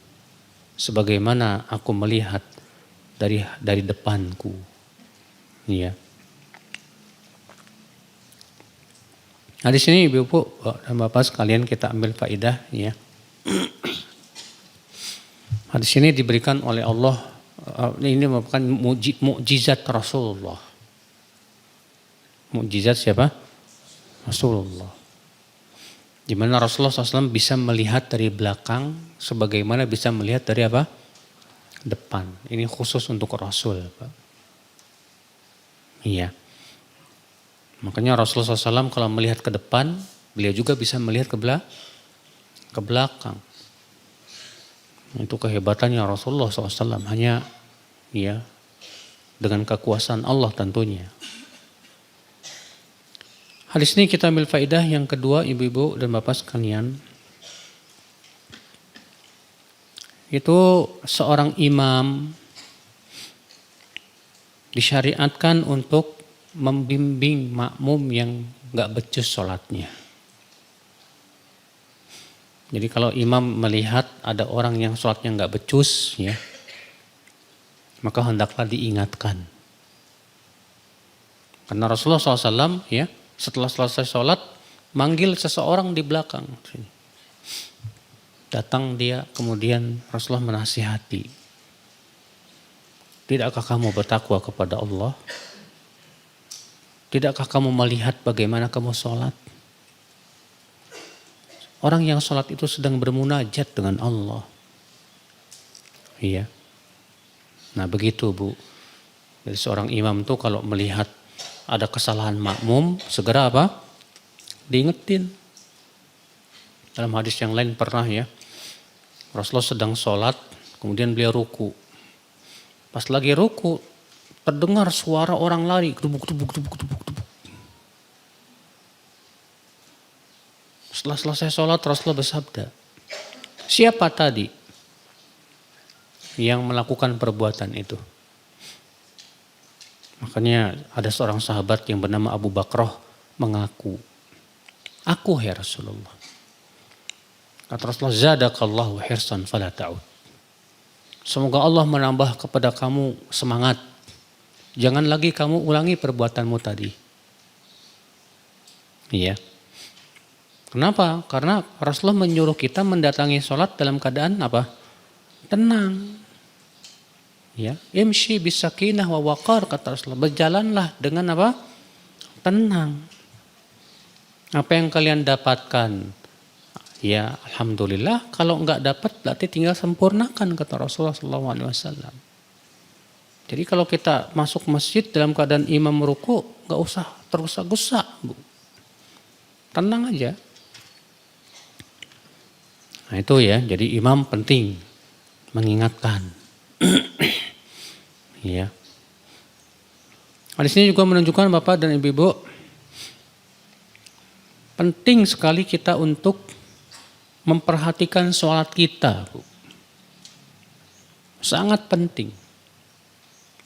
Sebagaimana aku melihat dari depanku." Ya. Nah di sini Ibu dan Bapak sekalian kita ambil faidah ya. Hadis ini diberikan oleh Allah, ini merupakan mukjizat Rasulullah. Mukjizat siapa? Rasulullah. Di mana Rasulullah SAW bisa melihat dari belakang sebagaimana bisa melihat dari apa? Depan. Ini khusus untuk Rasul, Pak. Iya. Makanya Rasulullah SAW kalau melihat ke depan, beliau juga bisa melihat ke belakang. Itu kehebatannya Rasulullah SAW, hanya ya dengan kekuasaan Allah tentunya. Hadis ini kita ambil faedah yang kedua, ibu-ibu dan bapak sekalian. Itu seorang imam disyariatkan untuk membimbing makmum yang gak becus sholatnya. Jadi kalau imam melihat ada orang yang sholatnya gak becus, ya, maka hendaklah diingatkan. Karena Rasulullah SAW ya, setelah selesai sholat, manggil seseorang di belakang. Datang dia, kemudian Rasulullah menasihati. Tidakkah kamu bertakwa kepada Allah? Tidakkah kamu melihat bagaimana kamu sholat? Orang yang sholat itu sedang bermunajat dengan Allah. Iya. Nah begitu Bu. Jadi seorang imam tuh kalau melihat ada kesalahan makmum, segera apa? Diingetin. Dalam hadis yang lain pernah ya, Rasulullah sedang sholat, kemudian beliau ruku. Pas lagi ruku, terdengar suara orang lari, gedubuk. Setelah selesai sholat, Rasulullah bersabda, siapa tadi yang melakukan perbuatan itu? Makanya ada seorang sahabat yang bernama Abu Bakrah mengaku, aku ya Rasulullah. Kata Rasulullah, zadakallahu hirsan fala ta'ud. Semoga Allah menambah kepada kamu semangat. Jangan lagi kamu ulangi perbuatanmu tadi. Iya. Kenapa? Karena Rasulullah menyuruh kita mendatangi sholat dalam keadaan apa? Tenang. Ya, imshi bisakinah wa waqar, kata Rasulullah. Berjalanlah dengan apa? Tenang. Apa yang kalian dapatkan? Ya, alhamdulillah. Kalau enggak dapat, berarti tinggal sempurnakan, kata Rasulullah SAW. Jadi kalau kita masuk masjid dalam keadaan imam ruku, enggak usah tergesa-gesa, Bu. Tenang aja. Nah itu ya, jadi imam penting mengingatkan. Ya. Di sini juga menunjukkan Bapak dan Ibu, penting sekali kita untuk memperhatikan sholat kita, Bu. Sangat penting.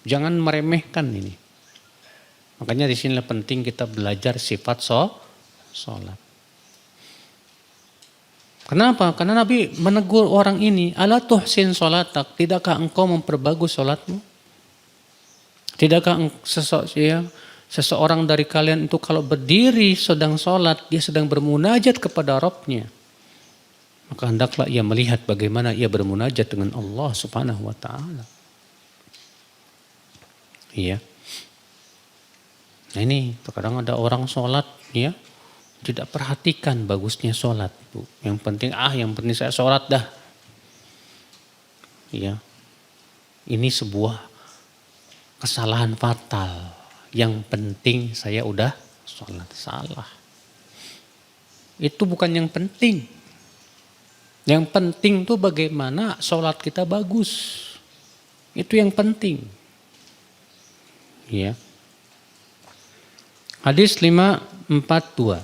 Jangan meremehkan ini. Makanya di sinilah penting kita belajar sifat sholat. Kenapa? Karena Nabi menegur orang ini, ala tuhsin sholatak, tidakkah engkau memperbagus sholatmu? Tidakkah seseorang dari kalian itu kalau berdiri sedang sholat, dia sedang bermunajat kepada Rabb-nya. maka hendaklah ia melihat bagaimana ia bermunajat dengan Allah Subhanahu wa taala. Iya. Nah ini terkadang ada orang sholat ya tidak perhatikan bagusnya sholat, Bu. Yang penting saya sholat dah. Ya. Ini sebuah kesalahan fatal. Yang penting saya udah sholat. Salah. Itu bukan yang penting. Yang penting tuh bagaimana sholat kita bagus. Itu yang penting. Ya. Hadis 542.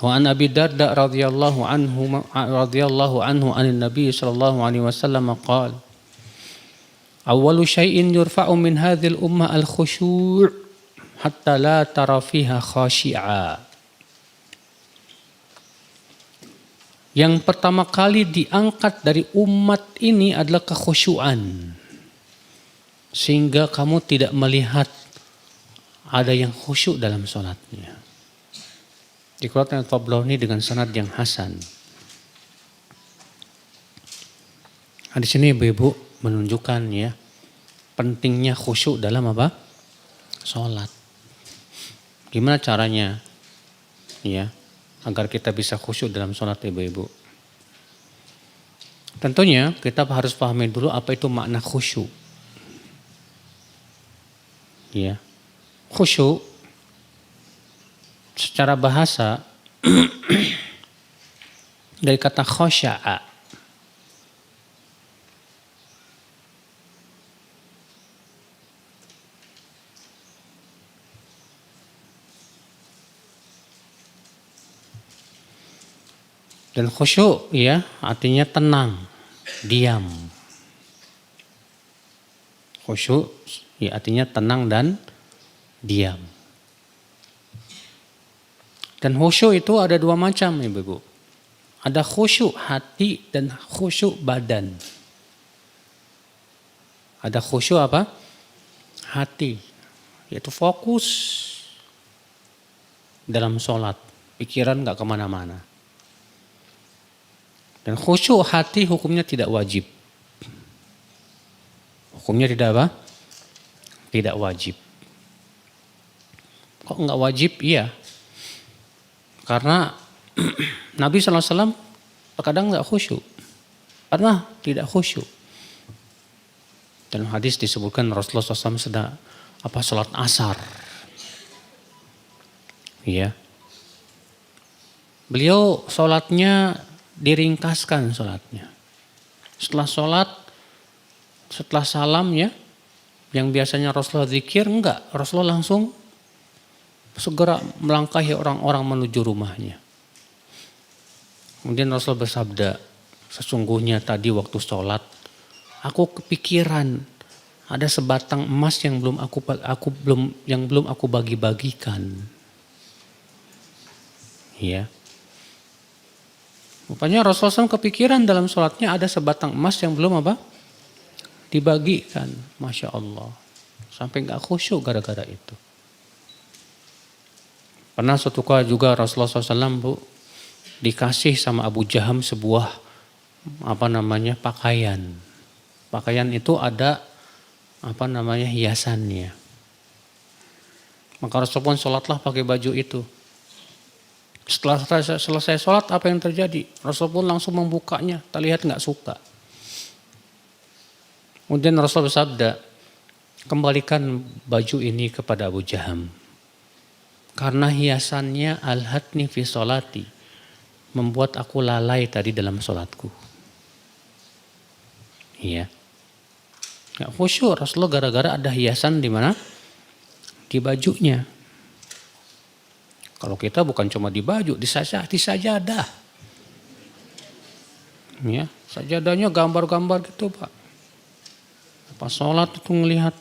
Wa an Abi Darda radhiyallahu anhu anin Nabi sallallahu alaihi wasallam qala awwalu syai'in yurfa'u min hadhil ummah al-khusyu' hatta la tara fiha khashi'a. Yang pertama kali diangkat dari umat ini adalah kekhusyuan. Sehingga kamu tidak melihat ada yang khusyuk dalam sholatnya. Dikeluarkan Tabrani dengan sanad yang hasan. Di sini ibu-ibu menunjukkan ya pentingnya khusyuk dalam apa? Sholat. Gimana caranya? Ya, agar kita bisa khusyuk dalam sholat ibu-ibu. Tentunya kita harus pahami dulu apa itu makna khusyuk. Ya, khusyuk secara bahasa dari kata khosya'a. Dan khusyuk ya artinya tenang, diam. Khusyuk ya artinya tenang dan diam. Dan khusyuk itu ada dua macam ibu-ibu. Ada khusyuk hati dan khusyuk badan. Ada khusyuk apa? Hati. Yaitu fokus dalam sholat. Pikiran gak kemana-mana. Dan khusyuk hati hukumnya tidak wajib. Hukumnya tidak apa? Tidak wajib. Kok gak wajib? Iya. Karena Nabi SAW terkadang nggak khusyuk, pernah tidak khusyuk. Dalam hadis disebutkan Rasulullah SAW sedang sholat asar, ya. Beliau sholatnya diringkaskan sholatnya. Setelah sholat, setelah salam ya, yang biasanya Rasulullah zikir enggak, Rasulullah langsung segera melangkahi orang-orang menuju rumahnya. Kemudian Rasul bersabda, sesungguhnya tadi waktu sholat, aku kepikiran ada sebatang emas yang belum aku bagi-bagikan. Ya. Rupanya Rasulullah SAW kepikiran dalam sholatnya ada sebatang emas yang belum apa? Dibagikan. Masya Allah. Sampai gak khusyuk gara-gara itu. Pernah suatu kali juga Rasulullah SAW dikasih sama Abu Jaham sebuah pakaian. Pakaian itu ada hiasannya. Maka Rasulullah sholatlah pakai baju itu. Setelah selesai sholat apa yang terjadi? Rasulullah langsung membukanya. Terlihat nggak suka. Kemudian Rasulullah bersabda, kembalikan baju ini kepada Abu Jaham. Karena hiasannya alhatni fi sholati, membuat aku lalai tadi dalam sholatku. Iya. Gak khusyuk Rasulullah gara-gara ada hiasan di mana? Di bajunya. Kalau kita bukan cuma di baju, di sajadah. Ya, sajadahnya gambar-gambar gitu Pak. Pas sholat itu ngelihat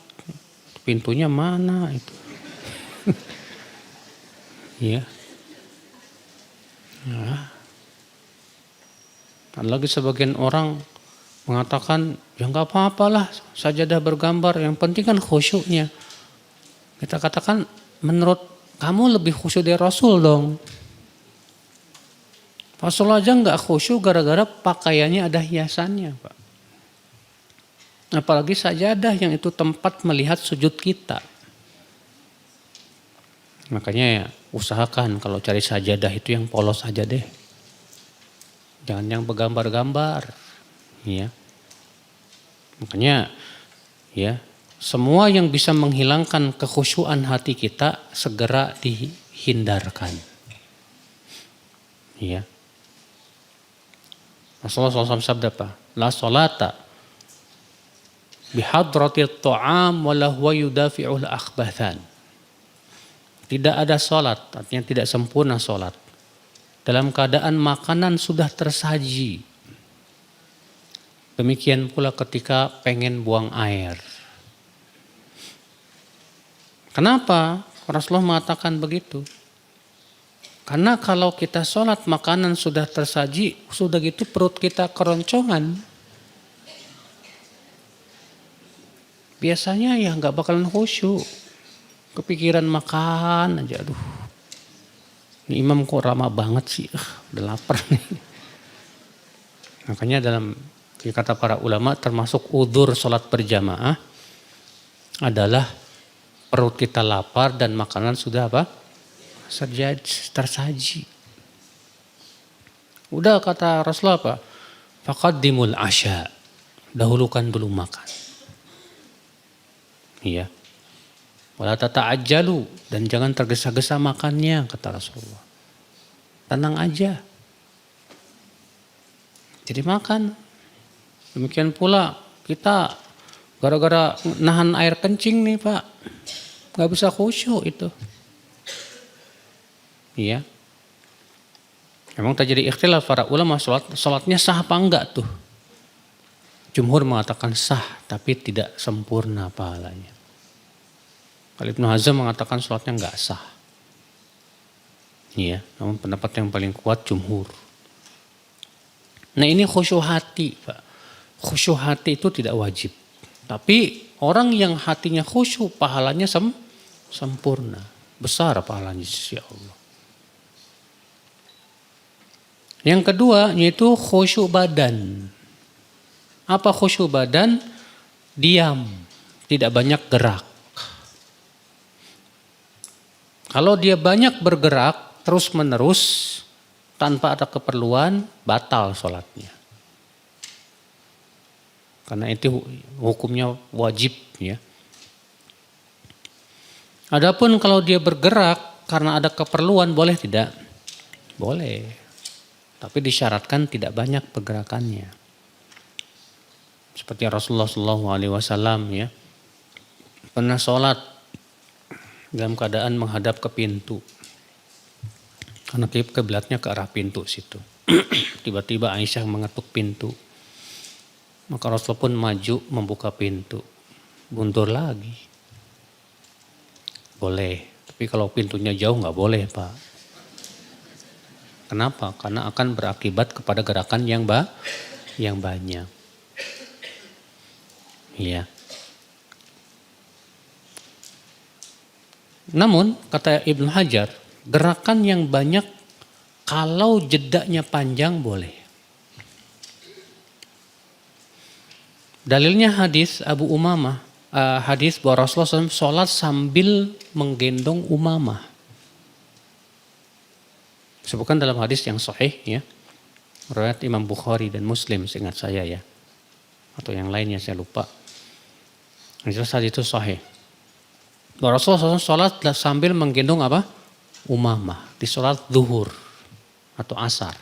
pintunya mana itu. Ya. Nah. Ada lagi sebagian orang mengatakan, ya nggak apa-apalah sajadah bergambar, yang penting kan khusyuknya. Kita katakan, menurut kamu lebih khusyuk dari Rasul dong. Rasulullah aja nggak khusyuk gara-gara pakaiannya ada hiasannya, Pak. Apalagi sajadah yang itu tempat melihat sujud kita. Makanya ya, usahakan kalau cari sajadah itu yang polos aja deh. Jangan yang bergambar-gambar. Ya. Makanya ya, semua yang bisa menghilangkan kekhusyuan hati kita segera dihindarkan. Ya. Rasulullah SAW sabda apa? La sholata bihadratil ta'am wala huwa yudafi'ul akhbathan. Tidak ada sholat, artinya tidak sempurna sholat. Dalam keadaan makanan sudah tersaji. Demikian pula ketika pengen buang air. Kenapa Rasulullah mengatakan begitu? Karena kalau kita sholat makanan sudah tersaji, sudah gitu perut kita keroncongan. Biasanya ya nggak bakalan khusyuk. Kepikiran makan aja, aduh. Ini imam kok ramah banget sih, udah lapar nih. Makanya dalam kata para ulama termasuk udzur sholat berjamaah adalah perut kita lapar dan makanan sudah apa? Tersaji. Udah kata Rasulullah apa? Faqaddimul asya. Dahulukan dulu makan. Iya. Wala tata'ajjalu, dan jangan tergesa-gesa makannya, kata Rasulullah. Tenang aja. Jadi makan. Demikian pula kita gara-gara nahan air kencing nih, Pak. Gak bisa khusyuk itu. Iya. Memang terjadi ikhtilaf para ulama sholatnya sah apa enggak tuh. Jumhur mengatakan sah tapi tidak sempurna pahalanya. Kalau Ibnu Hazm mengatakan sholatnya enggak sah. Iya, namun pendapat yang paling kuat jumhur. Nah ini khusyuk hati, Pak. Khusyuk hati itu tidak wajib. Tapi orang yang hatinya khusyuk pahalanya sempurna. Besar pahalanya di sisi Allah. Yang kedua yaitu khusyuk badan. Apa khusyuk badan? Diam, tidak banyak gerak. Kalau dia banyak bergerak terus menerus tanpa ada keperluan, batal sholatnya. Karena itu hukumnya wajib ya. Adapun kalau dia bergerak karena ada keperluan, boleh tidak? Boleh. Tapi disyaratkan tidak banyak pergerakannya. Seperti Rasulullah SAW ya, pernah sholat dalam keadaan menghadap ke pintu. Karena kiblatnya ke arah pintu situ. Tiba-tiba Aisyah mengetuk pintu. Maka Rasulullah pun maju membuka pintu. Mundur lagi. Boleh, tapi kalau pintunya jauh nggak boleh, Pak. Kenapa? Karena akan berakibat kepada gerakan yang banyak. Iya. Namun kata Ibnu Hajar, gerakan yang banyak kalau jedanya panjang boleh. Dalilnya hadis Abu Umamah, hadis bahwa Rasulullah SAW sholat sambil menggendong Umamah. Sebutkan dalam hadis yang sahih ya. Riwayat Imam Bukhari dan Muslim seingat saya ya. Atau yang lainnya saya lupa. Yang jelas hadis itu sahih. Bahwa Rasulullah SAW sholat sambil menggendong apa? Umamah. Di sholat zuhur atau asar.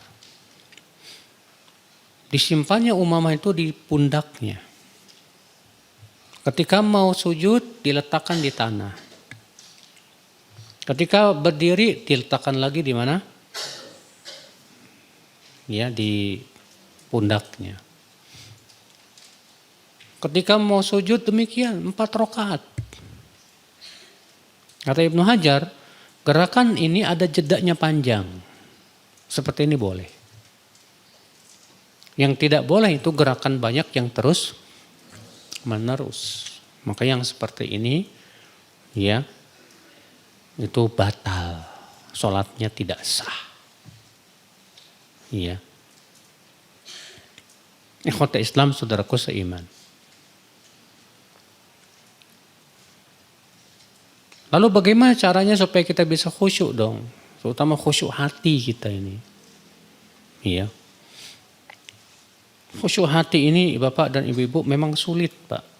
Disimpannya Umamah itu di pundaknya. Ketika mau sujud diletakkan di tanah. Ketika berdiri diletakkan lagi di mana? Ya, di pundaknya. Ketika mau sujud demikian 4 rakaat. Kata Ibnu Hajar, gerakan ini ada jedanya panjang. Seperti ini boleh. Yang tidak boleh itu gerakan banyak yang terus menerus. Maka yang seperti ini ya itu batal. Sholatnya tidak sah. Iya. Ikhwata Islam, saudaraku seiman. Lalu bagaimana caranya supaya kita bisa khusyuk dong? Terutama khusyuk hati kita ini. Iya. Khusyuk hati ini Bapak dan Ibu-ibu memang sulit, Pak.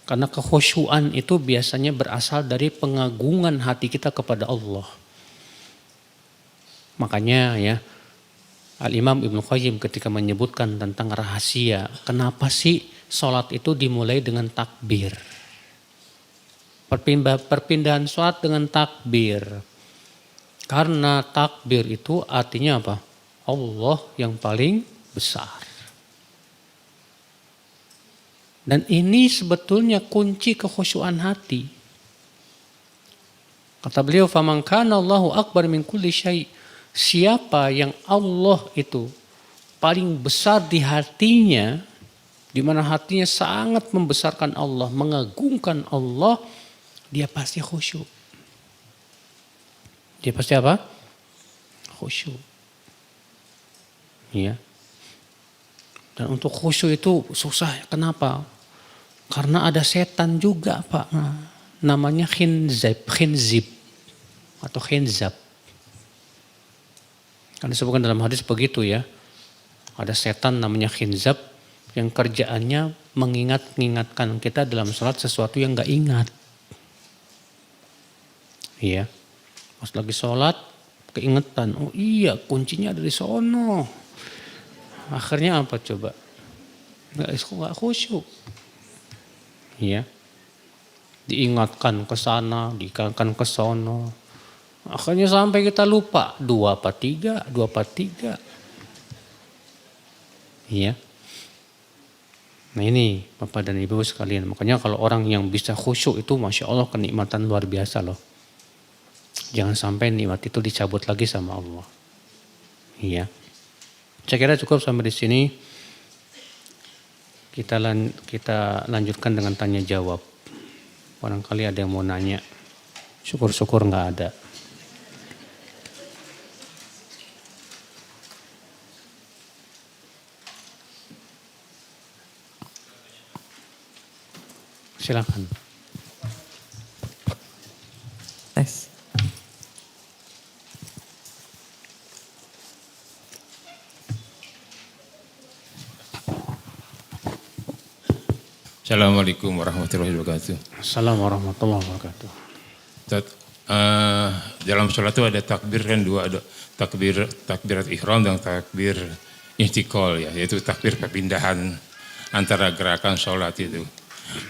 Karena kekhusyuan itu biasanya berasal dari pengagungan hati kita kepada Allah. Makanya ya, Al-Imam Ibnu Qayyim ketika menyebutkan tentang rahasia, kenapa sih sholat itu dimulai dengan takbir? Perpindahan sholat dengan takbir. Karena takbir itu artinya apa? Allah yang paling besar. Dan ini sebetulnya kunci kekhusyuan hati. Kata beliau, "Faman kana Allahu akbar min kulli syai'." Siapa yang Allah itu paling besar di hatinya, di mana hatinya sangat membesarkan Allah, mengagungkan Allah, dia pasti khusyuk. Dia pasti apa? Khusyuk. Ya. Dan untuk khusyuk itu susah. Kenapa? Karena ada setan juga, Pak. Namanya khinzib atau khinzab. Kan disebutkan dalam hadis begitu ya. Ada setan namanya khinzab yang kerjaannya mengingatkan kita dalam sholat sesuatu yang gak ingat. Iya. Pas lagi sholat keingetan. Oh iya, kuncinya ada di sono. Akhirnya apa coba? Gak khusyuk. Iya. Diingatkan ke sana, diingatkan ke sono. Akhirnya sampai kita lupa 2/3. Iya. Nah ini Bapak dan Ibu sekalian. Makanya kalau orang yang bisa khusyuk itu Masya Allah kenikmatan luar biasa loh. Jangan sampai nikmat itu dicabut lagi sama Allah. Iya. Saya kira cukup sampai di sini. Kita lanjutkan dengan tanya jawab. Barangkali ada yang mau nanya. Syukur-syukur nggak ada. Silakan. Tes. Assalamualaikum warahmatullahi wabarakatuh. Assalamualaikum warahmatullahi wabarakatuh. Dalam sholat itu ada takbir kan dua, ada takbirat ihram dan takbir intiqal ya, yaitu takbir perpindahan antara gerakan sholat itu.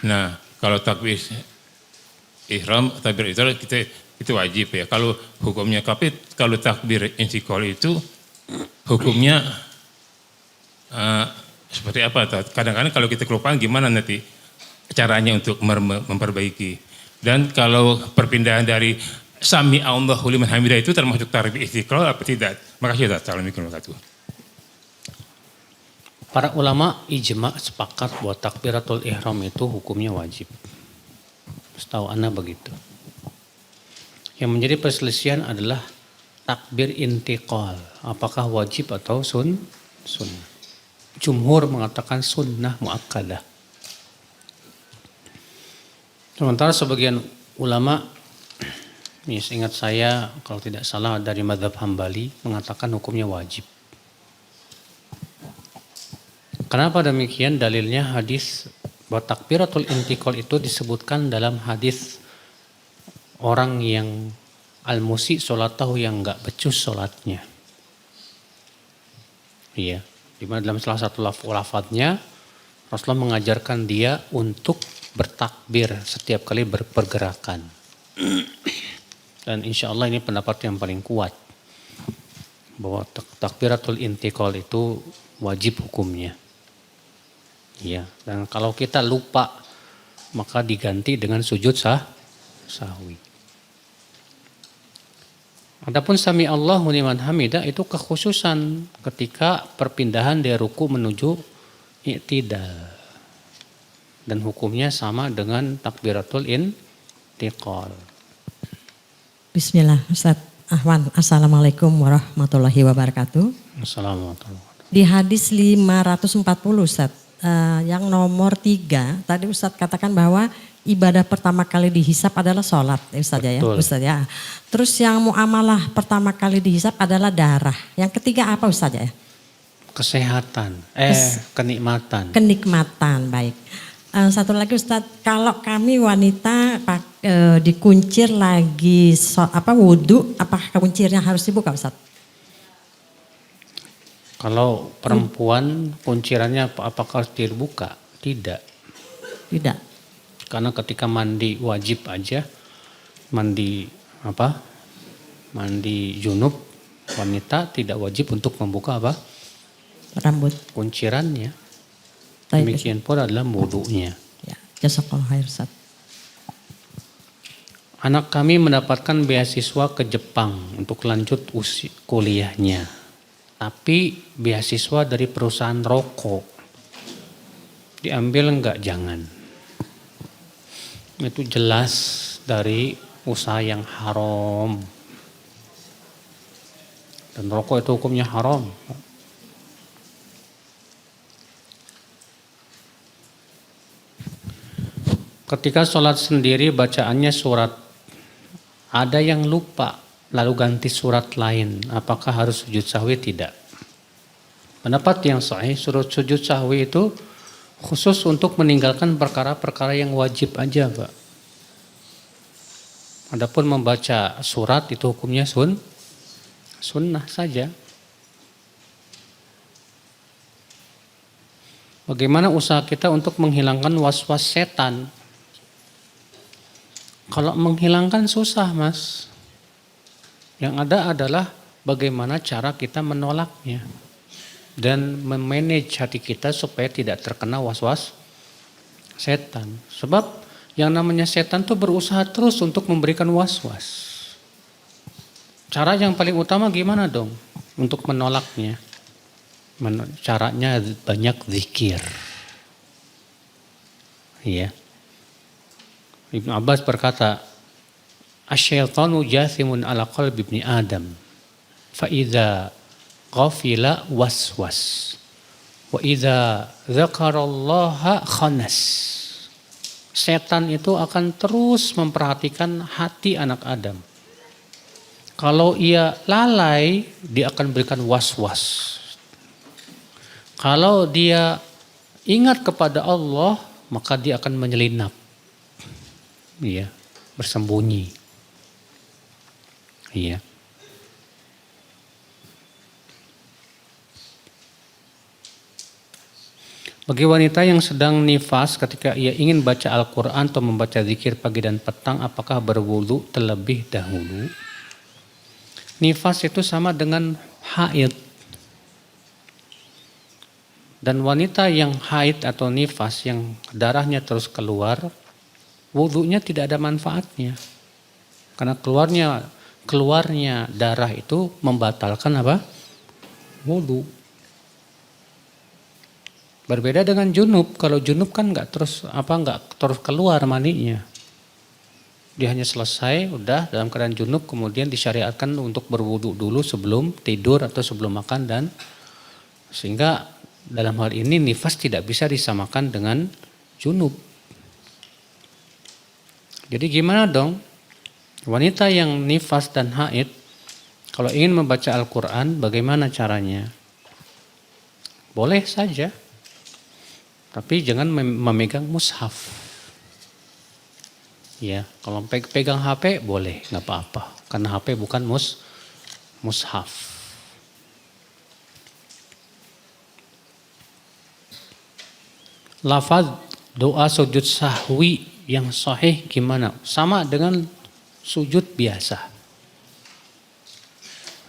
Nah, kalau takbir ihram, takbir itu wajib ya. Kalau hukumnya kalau takbir intiqal itu hukumnya seperti apa? Kadang-kadang kalau kita kelupaan gimana nanti caranya untuk memperbaiki. Dan kalau perpindahan dari Sami Allahu liman hamidah itu termasuk takbir istiqlal apa tidak? Makasih Ustaz. Assalamualaikum warahmatullahi wabarakatuh. Para ulama ijma sepakat bahwa takbiratul ihram itu hukumnya wajib. Setahu ana begitu. Yang menjadi perselisihan adalah takbir intiqal. Apakah wajib atau sunnah? Jumhur mengatakan sunnah muakkadah. Sementara sebagian ulama, ini seingat saya kalau tidak salah dari mazhab Hambali mengatakan hukumnya wajib. Kenapa demikian? Dalilnya hadis bahwa takbiratul intiqal itu disebutkan dalam hadis orang yang al-musi sholatahu yang enggak becus sholatnya. Iya, dimana dalam salah satu lafadznya Rasulullah mengajarkan dia untuk bertakbir setiap kali berpergerakan. Dan insya Allah ini pendapat yang paling kuat. Bahwa takbiratul intiqal itu wajib hukumnya. Ya, dan kalau kita lupa maka diganti dengan sujud sahwi. Adapun sami Allahu liman hamidah itu kekhususan ketika perpindahan dari ruku menuju i'tidal. Dan hukumnya sama dengan takbiratul intiqal. Bismillah, Ustaz Ahwan. Assalamualaikum warahmatullahi wabarakatuh. Assalamualaikum. Di hadis 540 Ustaz, yang nomor 3, tadi Ustaz katakan bahwa ibadah pertama kali dihisap adalah sholat Ustaz ya, Betul. Ustaz ya. Terus yang muamalah pertama kali dihisap adalah darah. Yang ketiga apa Ustaz ya? Kesehatan, kenikmatan. Kenikmatan, baik. Satu lagi Ustadz, kalau kami wanita dikuncir lagi wudhu, apakah kuncirnya harus dibuka Ustadz? Kalau perempuan kuncirannya apakah harus dibuka? Tidak. Tidak. Karena ketika mandi wajib aja, mandi junub, wanita tidak wajib untuk membuka Rambut. kuncirannya. Baik, Demikian pula adalah wudunya. Ya, jazakallahu khair Ustaz. Anak kami mendapatkan beasiswa ke Jepang untuk lanjut kuliahnya. Tapi beasiswa dari perusahaan rokok. Diambil enggak? Jangan. Itu jelas dari usaha yang haram. Dan rokok itu hukumnya haram. Ketika sholat sendiri bacaannya surat, ada yang lupa lalu ganti surat lain, apakah harus sujud sahwi? Tidak. Pendapat yang sahih, sujud sahwi itu khusus untuk meninggalkan perkara-perkara yang wajib aja, Pak. Adapun membaca surat itu hukumnya sunnah saja. Bagaimana usaha kita untuk menghilangkan was-was setan? Kalau menghilangkan susah, Mas. Yang ada adalah bagaimana cara kita menolaknya dan memanage hati kita supaya tidak terkena was-was setan. Sebab yang namanya setan tuh berusaha terus untuk memberikan was-was. Cara yang paling utama gimana dong untuk menolaknya? Caranya banyak zikir. Iya. Ibnu Abbas berkata, "Asyaitanu jathimun ala qalbi ibni Adam, fa idza ghafila waswas, wa idza dzakarallaha khanas." Setan itu akan terus memperhatikan hati anak Adam. Kalau ia lalai, dia akan berikan was-was. Kalau dia ingat kepada Allah, maka dia akan menyelinap. Iya, bersembunyi. Iya. Bagi wanita yang sedang nifas ketika ia ingin baca Al-Quran atau membaca zikir pagi dan petang, apakah berwudu terlebih dahulu? Nifas itu sama dengan haid. Dan wanita yang haid atau nifas yang darahnya terus keluar, wudunya tidak ada manfaatnya. Karena keluarnya darah itu membatalkan wudu. Berbeda dengan junub. Kalau junub kan nggak terus keluar maninya. Dia hanya selesai, udah dalam keadaan junub, kemudian disyariatkan untuk berwudu dulu sebelum tidur atau sebelum makan, dan sehingga dalam hal ini nifas tidak bisa disamakan dengan junub. Jadi gimana dong? Wanita yang nifas dan haid kalau ingin membaca Al-Quran, bagaimana caranya? Boleh saja, tapi jangan memegang mushaf. Ya, kalau pegang HP boleh, nggak apa-apa, karena HP bukan mushaf. Lafaz doa sujud sahwi yang sahih gimana? Sama dengan sujud biasa.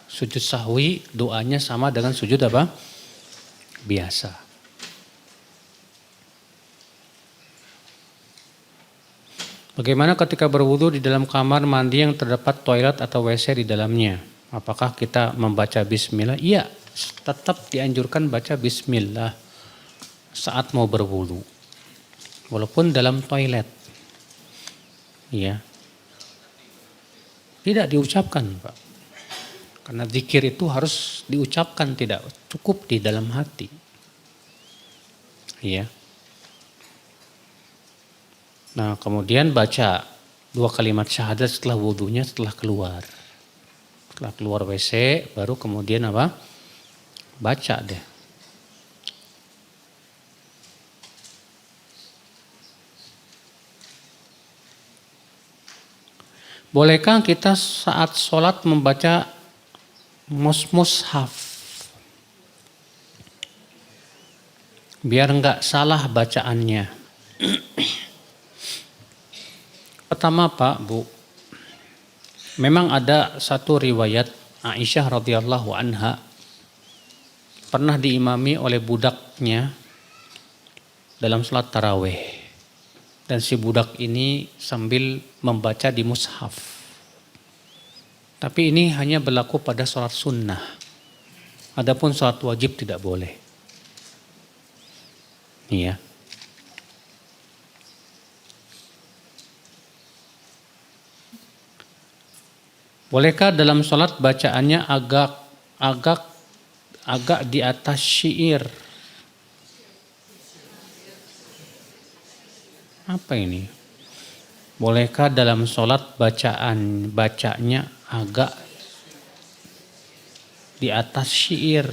Sujud sahwi doanya sama dengan sujud biasa. Bagaimana ketika berwudu di dalam kamar mandi yang terdapat toilet atau WC di dalamnya? Apakah kita membaca bismillah? Iya, tetap dianjurkan baca bismillah saat mau berwudu. Walaupun dalam toilet. Ya. Tidak diucapkan, Pak. Karena zikir itu harus diucapkan, tidak cukup di dalam hati. Iya. Nah, kemudian baca 2 kalimat syahadat setelah wudunya, setelah keluar. Setelah keluar WC, baru kemudian apa? Baca deh. Bolehkah kita saat sholat membaca mushaf? Biar enggak salah bacaannya. Pertama Pak, Bu, memang ada satu riwayat Aisyah radhiyallahu anha pernah diimami oleh budaknya dalam sholat tarawih. Dan si budak ini sambil membaca di mushaf. Tapi ini hanya berlaku pada sholat sunnah. Adapun sholat wajib tidak boleh. Iya. Bolehkah dalam sholat bacaannya agak di atas syair? Apa ini? Bolehkah dalam sholat bacanya agak di atas syair?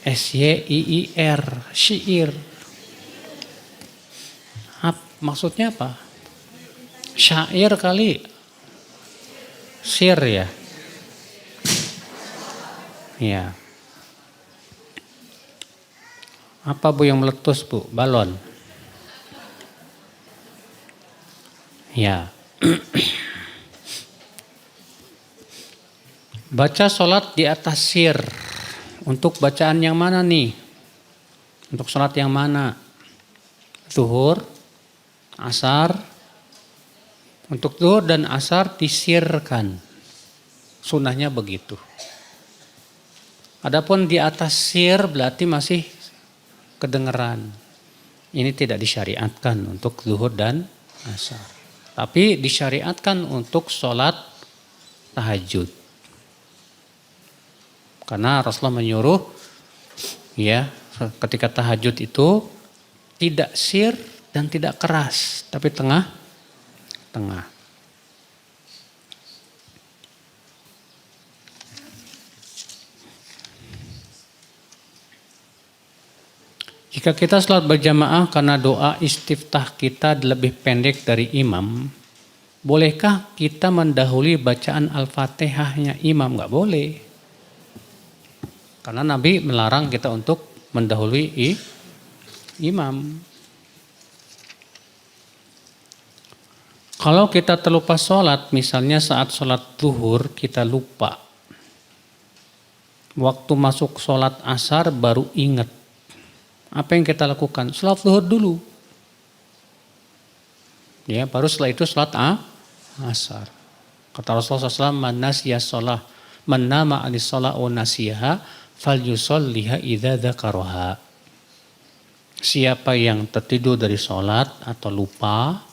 SYIIR, syair. Maksudnya apa? Syair kali. Sir ya? Iya. Apa Bu yang meletus Bu? Balon? Ya. Baca sholat di atas sir. Untuk bacaan yang mana nih? Untuk sholat yang mana? Zuhur, asar. Untuk zuhur dan asar disirkan. Sunnahnya begitu. Adapun di atas sir berarti masih kedengeran. Ini tidak disyariatkan untuk zuhur dan asar. Tapi disyariatkan untuk sholat tahajud. Karena Rasulullah menyuruh ya ketika tahajud itu tidak sir dan tidak keras, tapi tengah. Jika kita sholat berjamaah karena doa istiftah kita lebih pendek dari imam, bolehkah kita mendahului bacaan Al-Fatihahnya imam? Enggak boleh. Karena Nabi melarang kita untuk mendahului imam. Kalau kita terlupa sholat, misalnya saat sholat zuhur kita lupa. Waktu masuk sholat asar baru ingat. Apa yang kita lakukan? Sholat zuhur dulu. Ya, baru setelah itu sholat asar. Kata Rasulullah SAW, man nasiya sholah, man nama anis sholah o nasiyaha, fal yusolliha idza dzakaraha. Siapa yang tertidur dari sholat atau lupa,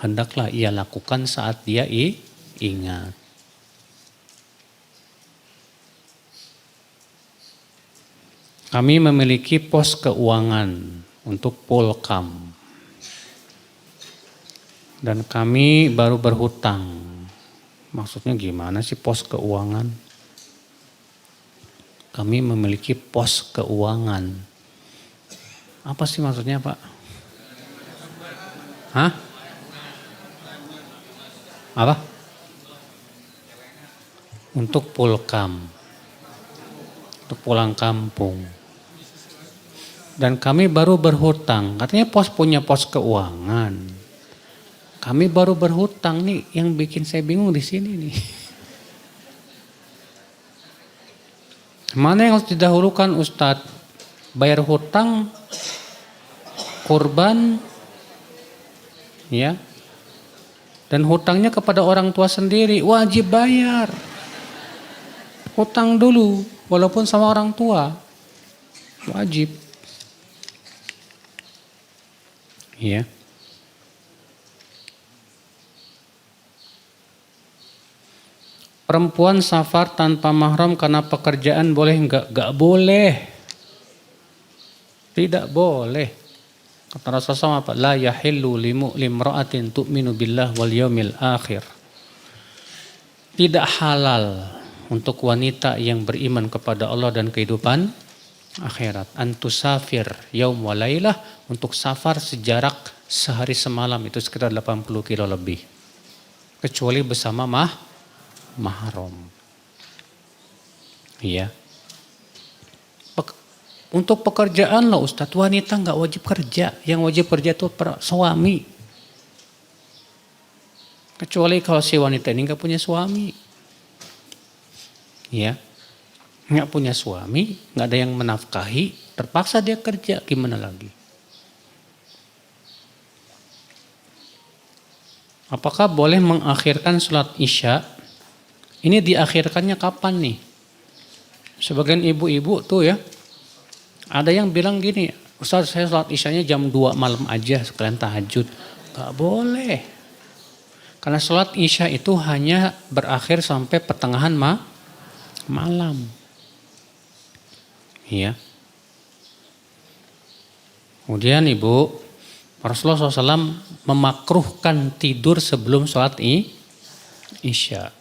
hendaklah ia lakukan saat dia ingat. Kami memiliki pos keuangan untuk Polkam. Dan kami baru berhutang. Maksudnya gimana sih pos keuangan? Kami memiliki pos keuangan. Apa sih maksudnya Pak? Hah? Apa? Untuk Polkam. Untuk pulang kampung. Dan kami baru berhutang. Katanya punya pos keuangan. Kami baru berhutang nih, yang bikin saya bingung di sini nih. Mana yang harus didahulukan Ustadz? Bayar hutang, kurban, ya. Dan hutangnya kepada orang tua sendiri, wajib bayar. Hutang dulu, walaupun sama orang tua. Wajib. Ya. Perempuan safar tanpa mahram karena pekerjaan boleh enggak? Enggak boleh. Tidak boleh. Kata Rasulullah apa? La yahillu limra'atin tu'minu billah wal yaumil akhir. Tidak halal untuk wanita yang beriman kepada Allah dan kehidupan akhirat. Antusafir yaum wa lailah, untuk safar sejarak sehari semalam, itu sekitar 80 kilo lebih. Kecuali bersama mahram. Iya. Untuk pekerjaan loh Ustadz, wanita nggak wajib kerja. Yang wajib kerja itu suami. Kecuali kalau si wanita ini nggak punya suami. Ya. Nggak punya suami, nggak ada yang menafkahi, terpaksa dia kerja, gimana lagi? Apakah boleh mengakhirkan sholat isya? Ini diakhirkannya kapan nih? Sebagian ibu-ibu tuh ya, ada yang bilang gini, Ustaz saya sholat isyanya jam 2 malam aja sekalian tahajud. Gak boleh. Karena sholat isya itu hanya berakhir sampai pertengahan malam. Iya. Kemudian ibu, Rasulullah SAW memakruhkan tidur sebelum sholat isya.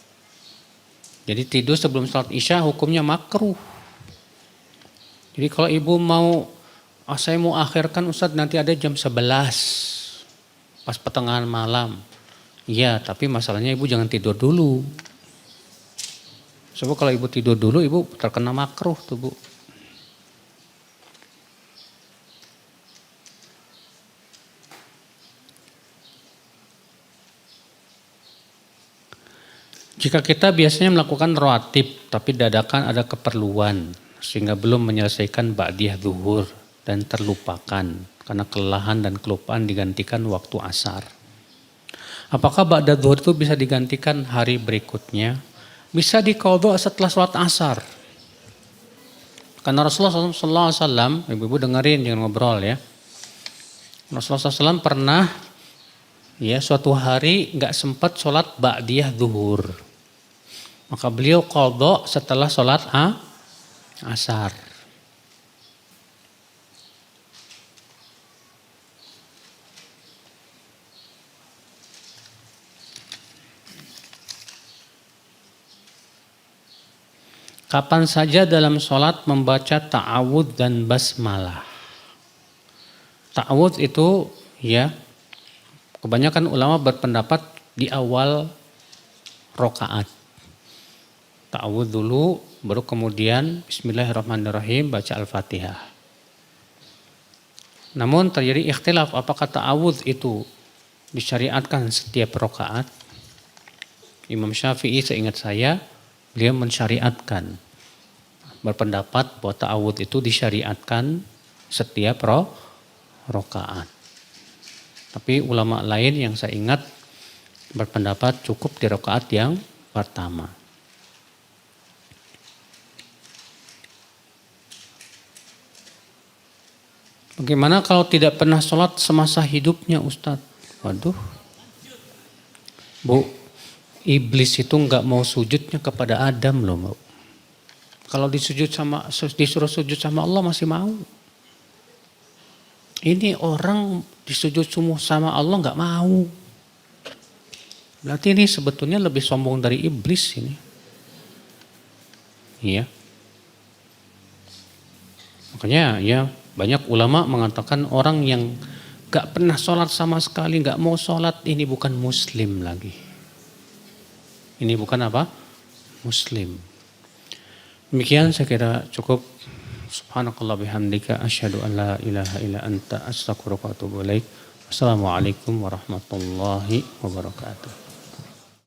Jadi tidur sebelum sholat isya hukumnya makruh. Jadi kalau ibu mau, saya mau akhirkan Ustadz nanti ada jam 11 pas pertengahan malam. Iya, tapi masalahnya ibu jangan tidur dulu. Sebab kalau ibu tidur dulu ibu terkena makruh tuh bu. Jika kita biasanya melakukan rawatib, tapi dadakan ada keperluan, sehingga belum menyelesaikan ba'diyah zuhur dan terlupakan, karena kelelahan dan kelupaan digantikan waktu asar. Apakah ba'da zuhur itu bisa digantikan hari berikutnya? Bisa diqadha setelah sholat asar. Karena Rasulullah SAW, ibu-ibu dengerin, jangan ngobrol ya. Rasulullah SAW pernah ya suatu hari nggak sempat sholat ba'diyah zuhur. Maka beliau qadha setelah sholat asar. Kapan saja dalam sholat membaca ta'awudz dan basmalah. Ta'awudz itu ya kebanyakan ulama berpendapat di awal rokaat. Ta'awudz dulu, baru kemudian Bismillahirrahmanirrahim baca Al-Fatihah. Namun terjadi ikhtilaf apakah ta'awudz itu disyariatkan setiap rokaat. Imam Syafi'i seingat saya, beliau mensyariatkan. Berpendapat bahwa ta'awudz itu disyariatkan setiap rokaat. Tapi ulama lain yang saya ingat berpendapat cukup di rokaat yang pertama. Bagaimana kalau tidak pernah sholat semasa hidupnya Ustadz? Waduh. Bu, iblis itu nggak mau sujudnya kepada Adam loh. Bu. Kalau disuruh sujud sama Allah masih mau. Ini orang disujud sama Allah nggak mau. Berarti ini sebetulnya lebih sombong dari iblis ini. Iya. Makanya ya banyak ulama mengatakan orang yang gak pernah sholat sama sekali, gak mau sholat, ini bukan muslim lagi. Ini bukan apa? Muslim. Demikian saya kira cukup. Subhanakallah bihamdika asyhadu an la ilaha illa anta astaghfiruka wa atubu ilaik. Assalamualaikum warahmatullahi wabarakatuh.